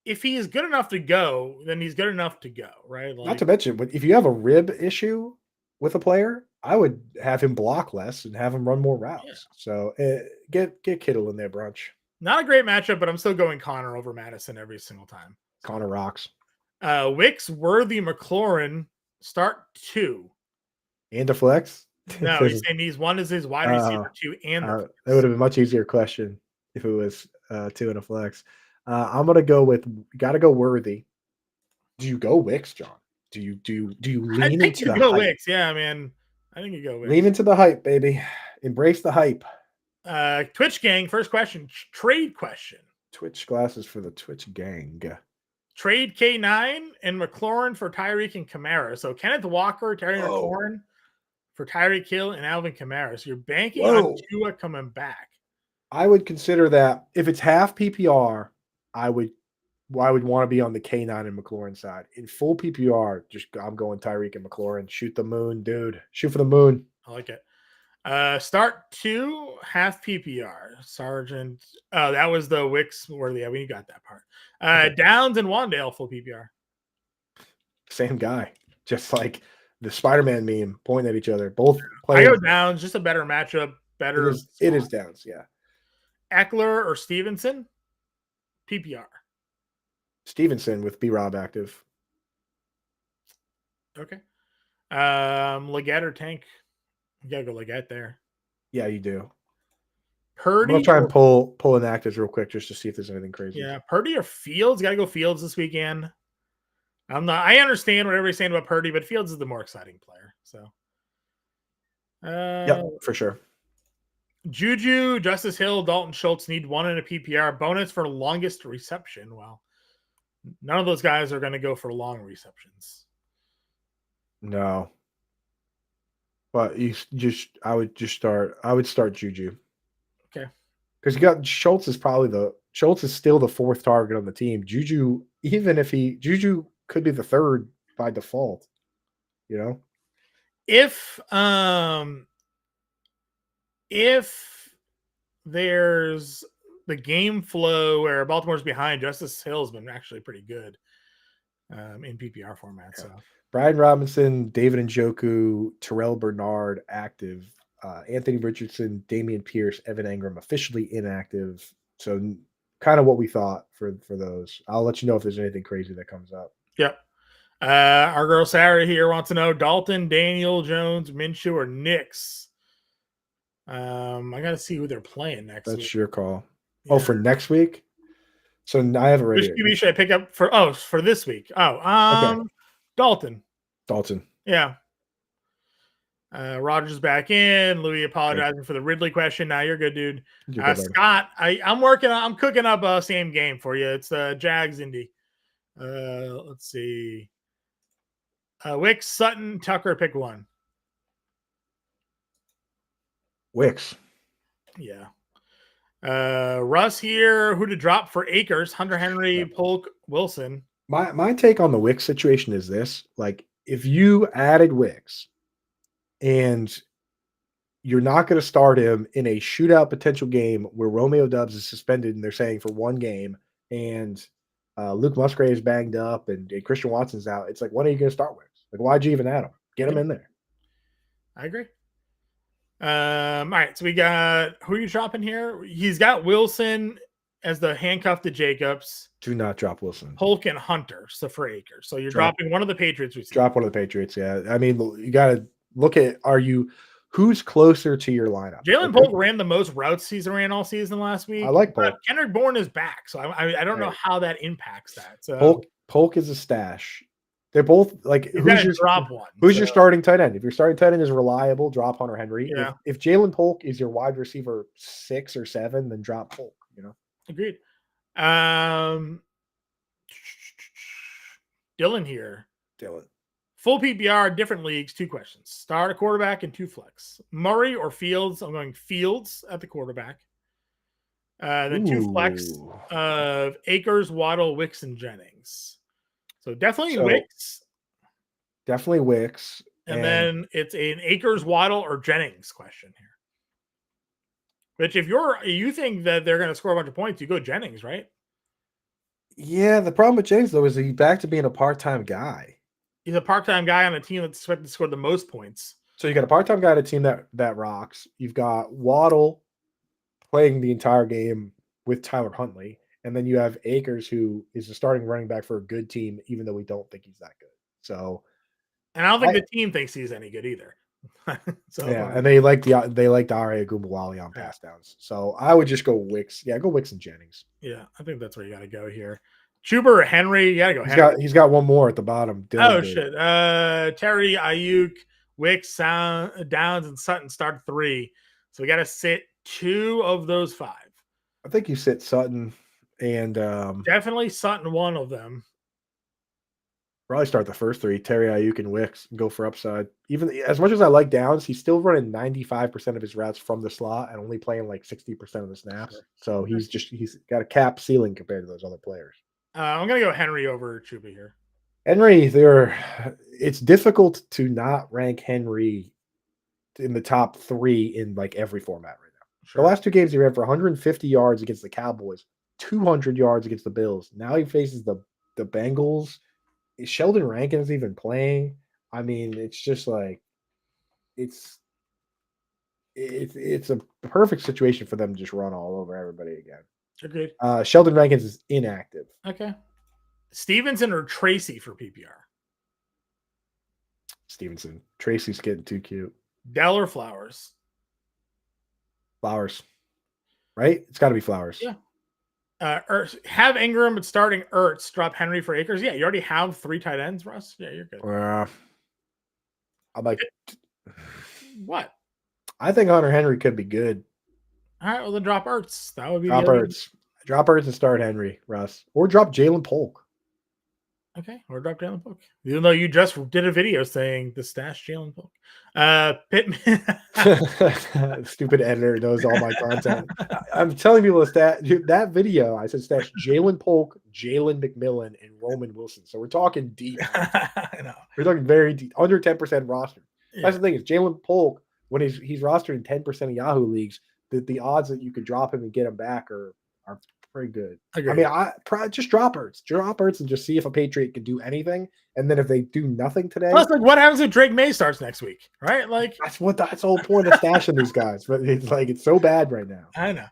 [SPEAKER 1] if he is good enough to go, then he's good enough to go, right? Like,
[SPEAKER 2] not to mention, if you have a rib issue with a player, I would have him block less and have him run more routes. Yeah. So get Kittle in there, brunch.
[SPEAKER 1] Not a great matchup, but I'm still going Connor over Madison every single time.
[SPEAKER 2] Connor rocks.
[SPEAKER 1] Wicks, Worthy, McLaurin, start 2.
[SPEAKER 2] And a flex?
[SPEAKER 1] No, he's saying he's one is his wide receiver 2 and
[SPEAKER 2] that would have been a much easier question if it was 2 and a flex. I'm gonna go with gotta go Worthy. Do you go Wicks, John? Do you lean into the
[SPEAKER 1] go
[SPEAKER 2] hype?
[SPEAKER 1] Wicks? Yeah, man. I think you go Wicks.
[SPEAKER 2] Lean into the hype, baby. Embrace the hype.
[SPEAKER 1] Twitch gang, first question. Trade question.
[SPEAKER 2] Twitch glasses for the Twitch gang.
[SPEAKER 1] Trade K9 and McLaurin for Tyreek and Kamara. So Kenneth Walker, Terry McLaurin for Tyreek Hill and Alvin Kamara. So you're banking on Tua coming back.
[SPEAKER 2] I would consider that if it's half PPR, I would want to be on the K9 and McLaurin side. In full PPR, I'm going Tyreek and McLaurin. Shoot the moon, dude. Shoot for the moon.
[SPEAKER 1] I like it. Start 2, half PPR. Sargent. Oh, that was the Wicks Worthy. Yeah, we got that part. Okay. Downs and Wandale, full PPR.
[SPEAKER 2] Same guy. Just like the Spider-Man meme, pointing at each other. Both
[SPEAKER 1] players. I go Downs, just a better matchup. Better.
[SPEAKER 2] It is Downs, yeah.
[SPEAKER 1] Eckler or Stevenson? PPR.
[SPEAKER 2] Stevenson with B-Rob active.
[SPEAKER 1] Okay. Leggett or Tank? You gotta go Leggett there.
[SPEAKER 2] Yeah, you do.
[SPEAKER 1] Purdy.
[SPEAKER 2] I'm gonna try and pull an actives real quick just to see if there's anything crazy.
[SPEAKER 1] Yeah, Purdy or Fields? Gotta go Fields this weekend. I understand what everybody's saying about Purdy, but Fields is the more exciting player. So
[SPEAKER 2] yep, for sure.
[SPEAKER 1] Juju, Justice Hill, Dalton Schultz need 1 in a PPR. Bonus for longest reception. Well, none of those guys are gonna go for long receptions.
[SPEAKER 2] No. But I would start Juju.
[SPEAKER 1] Okay.
[SPEAKER 2] Because you got Schultz is still the 4th target on the team. Juju, Juju could be the 3rd by default. You know?
[SPEAKER 1] If there's the game flow where Baltimore's behind. Justice Hill's been actually pretty good in PPR format.
[SPEAKER 2] Yeah.
[SPEAKER 1] So
[SPEAKER 2] Brian Robinson, David Njoku, Terrell Bernard active, Anthony Richardson, Damian Pierce, Evan Engram officially inactive. So kind of what we thought for those. I'll let you know if there's anything crazy that comes up.
[SPEAKER 1] yep. Our girl Sarah here wants to know Dalton, Daniel Jones, Minshew, or Knicks. I got to see who they're playing next
[SPEAKER 2] That's
[SPEAKER 1] week.
[SPEAKER 2] your call.
[SPEAKER 1] Yeah.
[SPEAKER 2] Oh, for next week? So I have it right
[SPEAKER 1] Which
[SPEAKER 2] here.
[SPEAKER 1] QB should I pick up for this week?
[SPEAKER 2] Okay.
[SPEAKER 1] Dalton.
[SPEAKER 2] Dalton.
[SPEAKER 1] Yeah. Rogers back in. Louis apologizing for the Ridley question. Now you're good, dude.
[SPEAKER 2] You're good, buddy.
[SPEAKER 1] Scott, I'm cooking up a same game for you. It's Jags Indy. Let's see. Wicks, Sutton, Tucker, pick one.
[SPEAKER 2] Wicks.
[SPEAKER 1] Yeah. Russ here. Who to drop for Akers? Hunter Henry, Polk, Wilson.
[SPEAKER 2] My take on the Wicks situation is this: like, if you added Wicks and you're not going to start him in a shootout potential game where Romeo Doubs is suspended and they're saying for one game, and Luke Musgrave is banged up and Christian Watson's out, it's like, when are you going to start Wicks? Like, why'd you even add him? Get him in there.
[SPEAKER 1] I agree. All right, so we got who are you dropping here? He's got Wilson as the handcuff to Jacobs.
[SPEAKER 2] Do not drop Wilson.
[SPEAKER 1] Polk and Hunter, so for Akers. So you're dropping one of the Patriots.
[SPEAKER 2] Drop one of the Patriots. Yeah, I mean, you got to look at who's closer to your lineup.
[SPEAKER 1] Jalen Polk ran the most routes he's ran all season last week.
[SPEAKER 2] I like Polk.
[SPEAKER 1] Kendrick Bourne is back, so I don't know how that impacts that. So
[SPEAKER 2] Polk is a stash. They're both like
[SPEAKER 1] who's your drop one?
[SPEAKER 2] Who's your starting tight end? If your starting tight end is reliable, drop Hunter Henry.
[SPEAKER 1] Yeah.
[SPEAKER 2] If Jalen Polk is your wide receiver 6 or 7, then drop Polk.
[SPEAKER 1] Agreed. Dylan here. Full PPR, different leagues, 2 questions. Start a quarterback and 2 flex. Murray or Fields? I'm going Fields at the quarterback. Then 2 flex of Akers, Waddle, Wicks, and Jennings. So definitely Wicks.
[SPEAKER 2] Definitely Wicks.
[SPEAKER 1] And then it's an Akers, Waddle, or Jennings question here. Which if you think that they're going to score a bunch of points, you go Jennings, right?
[SPEAKER 2] Yeah, the problem with Jennings, though, is he's back to being a part-time guy.
[SPEAKER 1] He's a part-time guy on a team that's expected to score the most points.
[SPEAKER 2] So you got a part-time guy on a team that rocks. You've got Waddle playing the entire game with Tyler Huntley. And then you have Akers, who is a starting running back for a good team, even though we don't think he's that good. So,
[SPEAKER 1] and I don't think the team thinks he's any good either.
[SPEAKER 2] And they like Dare Ogunbowale on pass downs. So I would just go Wicks. Yeah, go Wicks and Jennings.
[SPEAKER 1] Yeah, I think that's where you got to go here. Chuba or Henry? You got to go Henry.
[SPEAKER 2] He's got one more at the bottom.
[SPEAKER 1] Shit. Terry, Ayuk, Wicks, Downs, and Sutton start 3. So we got to sit 2 of those 5.
[SPEAKER 2] I think you sit Sutton and
[SPEAKER 1] definitely Sutton, one of them.
[SPEAKER 2] Probably start the first 3, Terry, Ayuk, and Wicks, and go for upside. Even as much as I like Downs, he's still running 95% of his routes from the slot and only playing like 60% of the snaps. Sure. So he's got a cap ceiling compared to those other players.
[SPEAKER 1] I'm gonna go Henry over Chuba here.
[SPEAKER 2] Henry, it's difficult to not rank Henry in the top 3 in like every format right now. Sure. The last 2 games he ran for 150 yards against the Cowboys, 200 yards against the Bills. Now he faces the Bengals. Sheldon Rankins even playing. I mean, it's just like it's a perfect situation for them to just run all over everybody again.
[SPEAKER 1] Agreed.
[SPEAKER 2] Sheldon Rankins is inactive.
[SPEAKER 1] Okay. Stevenson or Tracy for PPR?
[SPEAKER 2] Stevenson. Tracy's getting too cute.
[SPEAKER 1] Dell or Flowers?
[SPEAKER 2] Flowers. Right? It's got to be Flowers.
[SPEAKER 1] Yeah. Have Ingram but starting Ertz, drop Henry for Akers. Yeah, you already have 3 tight ends, Russ. Yeah, you're good.
[SPEAKER 2] I'm like,
[SPEAKER 1] what?
[SPEAKER 2] I think Hunter Henry could be good.
[SPEAKER 1] All right, well then drop Ertz. That would be
[SPEAKER 2] drop Ertz and start Henry, Russ, or drop Jalen Polk.
[SPEAKER 1] Okay, or drop Jalen Polk. Even though you just did a video saying the stash Jalen Polk. Pittman.
[SPEAKER 2] Stupid editor knows all my content. I'm telling people that video. I said stash Jalen Polk, Jalen McMillan, and Roman Wilson. So we're talking deep.
[SPEAKER 1] I know.
[SPEAKER 2] We're talking very deep, under 10% roster.
[SPEAKER 1] Yeah.
[SPEAKER 2] That's the thing is Jalen Polk, when he's rostered in 10% of Yahoo leagues, the odds that you could drop him and get him back are are pretty good.
[SPEAKER 1] Agreed.
[SPEAKER 2] I mean, I probably just drop Ertz, and just see if a Patriot can do anything. And then if they do nothing today,
[SPEAKER 1] Plus, like, what happens if Drake May starts next week, right? Like,
[SPEAKER 2] that's the whole point of stashing these guys. But it's so bad right now.
[SPEAKER 1] I know.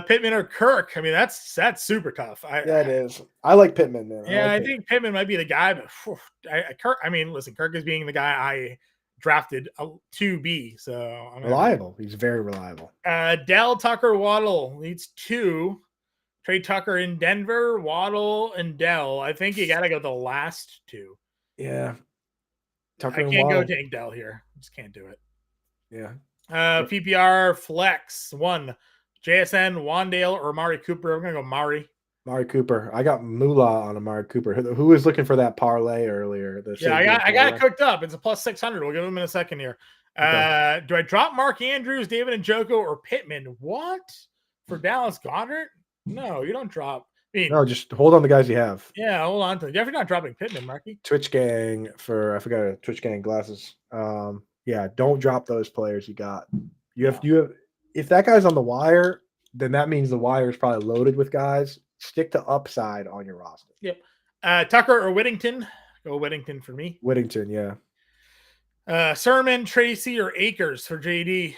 [SPEAKER 1] Pittman or Kirk. I mean, that's super tough.
[SPEAKER 2] Yeah, it is. I like Pittman, man.
[SPEAKER 1] I think Pittman might be the guy, but Kirk. I mean, listen, Kirk is being the guy I drafted to be. So
[SPEAKER 2] reliable. He's very reliable.
[SPEAKER 1] Dell, Tucker, Waddle needs 2. Trey Tucker in Denver, Waddle, and Dell. I think you got to go the last 2.
[SPEAKER 2] Yeah.
[SPEAKER 1] Tucker I can't go Tank Dell here. Just can't do it.
[SPEAKER 2] Yeah.
[SPEAKER 1] PPR flex 1. JSN, Wandale, or Amari Cooper. I'm going to go Amari
[SPEAKER 2] Cooper. I got Moolah on Amari Cooper. Who was looking for that parlay earlier?
[SPEAKER 1] I got it cooked up. It's a plus 600. We'll give him in a second here. Okay. Do I drop Mark Andrews, David Njoku, or Pittman? What? For Dallas Goedert? No, you don't drop.
[SPEAKER 2] No, just hold on the guys you have.
[SPEAKER 1] Yeah, hold on to it. You're not dropping Pittman, Marky.
[SPEAKER 2] Twitch Gang I forgot Twitch Gang glasses. Yeah, don't drop those players you got. You have if that guy's on the wire, then that means the wire is probably loaded with guys. Stick to upside on your roster.
[SPEAKER 1] Yep. Tucker or Whittington? Go Whittington for me.
[SPEAKER 2] Whittington, yeah.
[SPEAKER 1] Sermon, Tracy, or Akers for JD?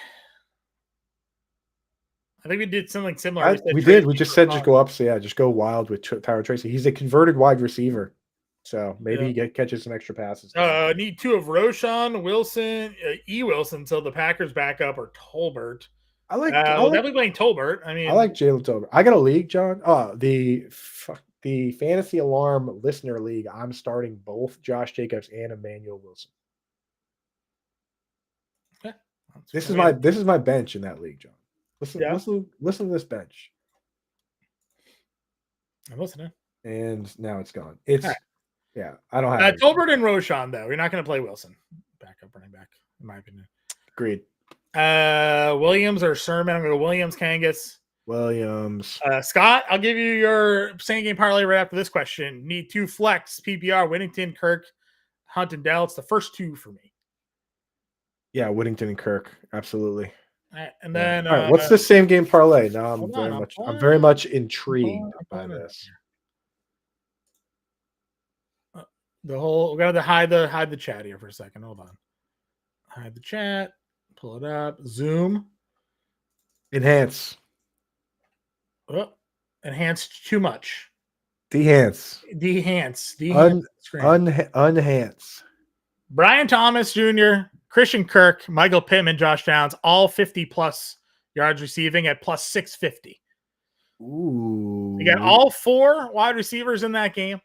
[SPEAKER 1] I think we did something similar.
[SPEAKER 2] We did. We just said just go up. So yeah, just go wild with Tyler Tracy. He's a converted wide receiver, so maybe he catches some extra passes.
[SPEAKER 1] Need 2 of Roshan, Wilson, Wilson until the Packers back up, or Tolbert. I like definitely playing Tolbert. I mean,
[SPEAKER 2] I like Jalen Tolbert. I got a league, John. Oh, the Fantasy Alarm Listener League. I'm starting both Josh Jacobs and Emmanuel Wilson. Okay, this is my bench in that league, John. Listen to this bench.
[SPEAKER 1] I'm listening.
[SPEAKER 2] And now it's gone. Yeah, I don't have
[SPEAKER 1] Tolbert and Roshan, though. You're not going to play Wilson. Backup running back, in my opinion.
[SPEAKER 2] Agreed.
[SPEAKER 1] Williams or Sermon? I'm going to go Williams, Kangas.
[SPEAKER 2] Williams.
[SPEAKER 1] Scott, I'll give you your same game parlay right after this question. Need 2 flex, PPR, Whittington, Kirk, Hunt, and Dell. It's the first 2 for me.
[SPEAKER 2] Yeah, Whittington and Kirk. Absolutely.
[SPEAKER 1] And then
[SPEAKER 2] all right, what's the same game parlay? Now I'm very much intrigued by this.
[SPEAKER 1] We gotta hide the chat here for a second. Hold on. Hide the chat. Pull it up. Zoom.
[SPEAKER 2] Enhance.
[SPEAKER 1] Enhanced too much.
[SPEAKER 2] Dehance. Unhance.
[SPEAKER 1] Brian Thomas Jr., Christian Kirk, Michael Pittman, Josh Downs, all 50+ yards receiving at plus 650.
[SPEAKER 2] Ooh.
[SPEAKER 1] You got all 4 wide receivers in that game.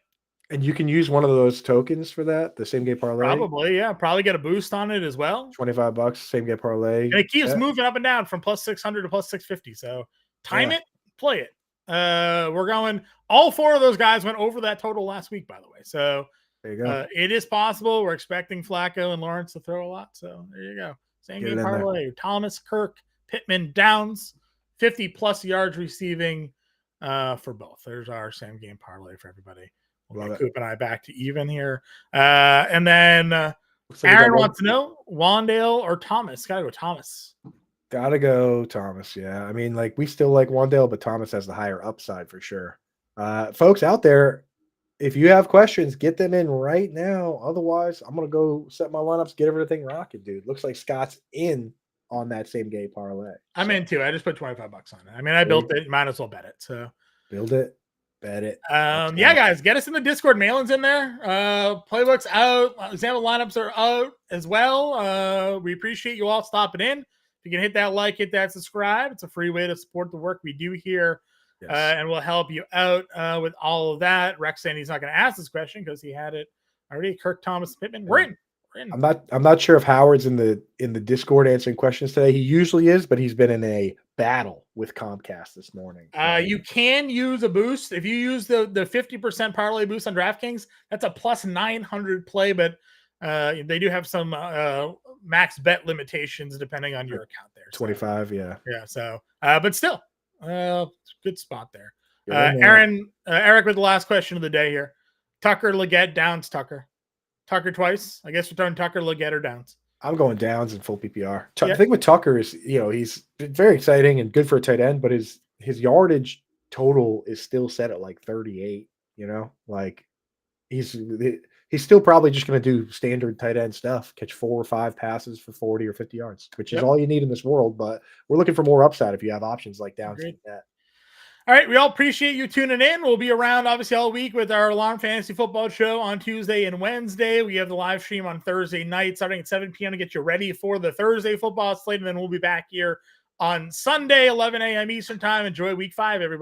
[SPEAKER 2] And you can use one of those tokens for that, the same game parlay.
[SPEAKER 1] Probably, yeah. Probably get a boost on it as well.
[SPEAKER 2] $25, same game parlay.
[SPEAKER 1] And it keeps moving up and down from plus 600 to plus 650. So time it, play it. We're going. All 4 of those guys went over that total last week, by the way. So there you go. It is possible. We're expecting Flacco and Lawrence to throw a lot. So there you go. Same game parlay. Thomas, Kirk, Pittman, Downs, 50+ yards receiving for both. There's our same game parlay for everybody. We'll get Coop and I back to even here. And then Aaron wants to know Wandale or Thomas. Gotta go Thomas.
[SPEAKER 2] Yeah. I mean, we still like Wandale, but Thomas has the higher upside for sure. Folks out there, if you have questions, get them in right now. Otherwise, I'm gonna go set my lineups, get everything rocking, dude. Looks like Scott's in on that same game parlay.
[SPEAKER 1] I'm in too. I just put $25 on it. I mean, I built it. Might as well bet it. So
[SPEAKER 2] build it. Bet it.
[SPEAKER 1] Yeah, guys, get us in the Discord. Mail-ins in there. Playbooks out. Example lineups are out as well. We appreciate you all stopping in. If you can hit that like, hit that subscribe. It's a free way to support the work we do here. Yes. And we'll help you out with all of that. Rex saying he's not going to ask this question because he had it already. Kirk, Thomas, Pittman. We're in.
[SPEAKER 2] I'm not sure if Howard's in the Discord answering questions today. He usually is, but he's been in a battle with Comcast this morning.
[SPEAKER 1] You can use a boost if you use the 50% parlay boost on DraftKings. That's a plus 900 play, but they do have some max bet limitations depending on your account there.
[SPEAKER 2] 25, yeah.
[SPEAKER 1] So, but still, good spot there. Eric with the last question of the day here. Tucker, Leggett, Downs, Tucker twice. I guess we're throwing Tucker, Leggett, or Downs.
[SPEAKER 2] I'm going Downs in full PPR. The thing with Tucker is, he's very exciting and good for a tight end, but his yardage total is still set at like 38, you know? Like he's still probably just going to do standard tight end stuff, catch 4 or 5 passes for 40 or 50 yards, which is all you need in this world, but we're looking for more upside if you have options like Downs and that.
[SPEAKER 1] All right, we all appreciate you tuning in. We'll be around obviously all week with our Alarm Fantasy Football show on Tuesday and Wednesday. We have the live stream on Thursday night starting at 7 p.m. to get you ready for the Thursday football slate, and then we'll be back here on Sunday, 11 a.m. Eastern time. Enjoy week 5, everybody.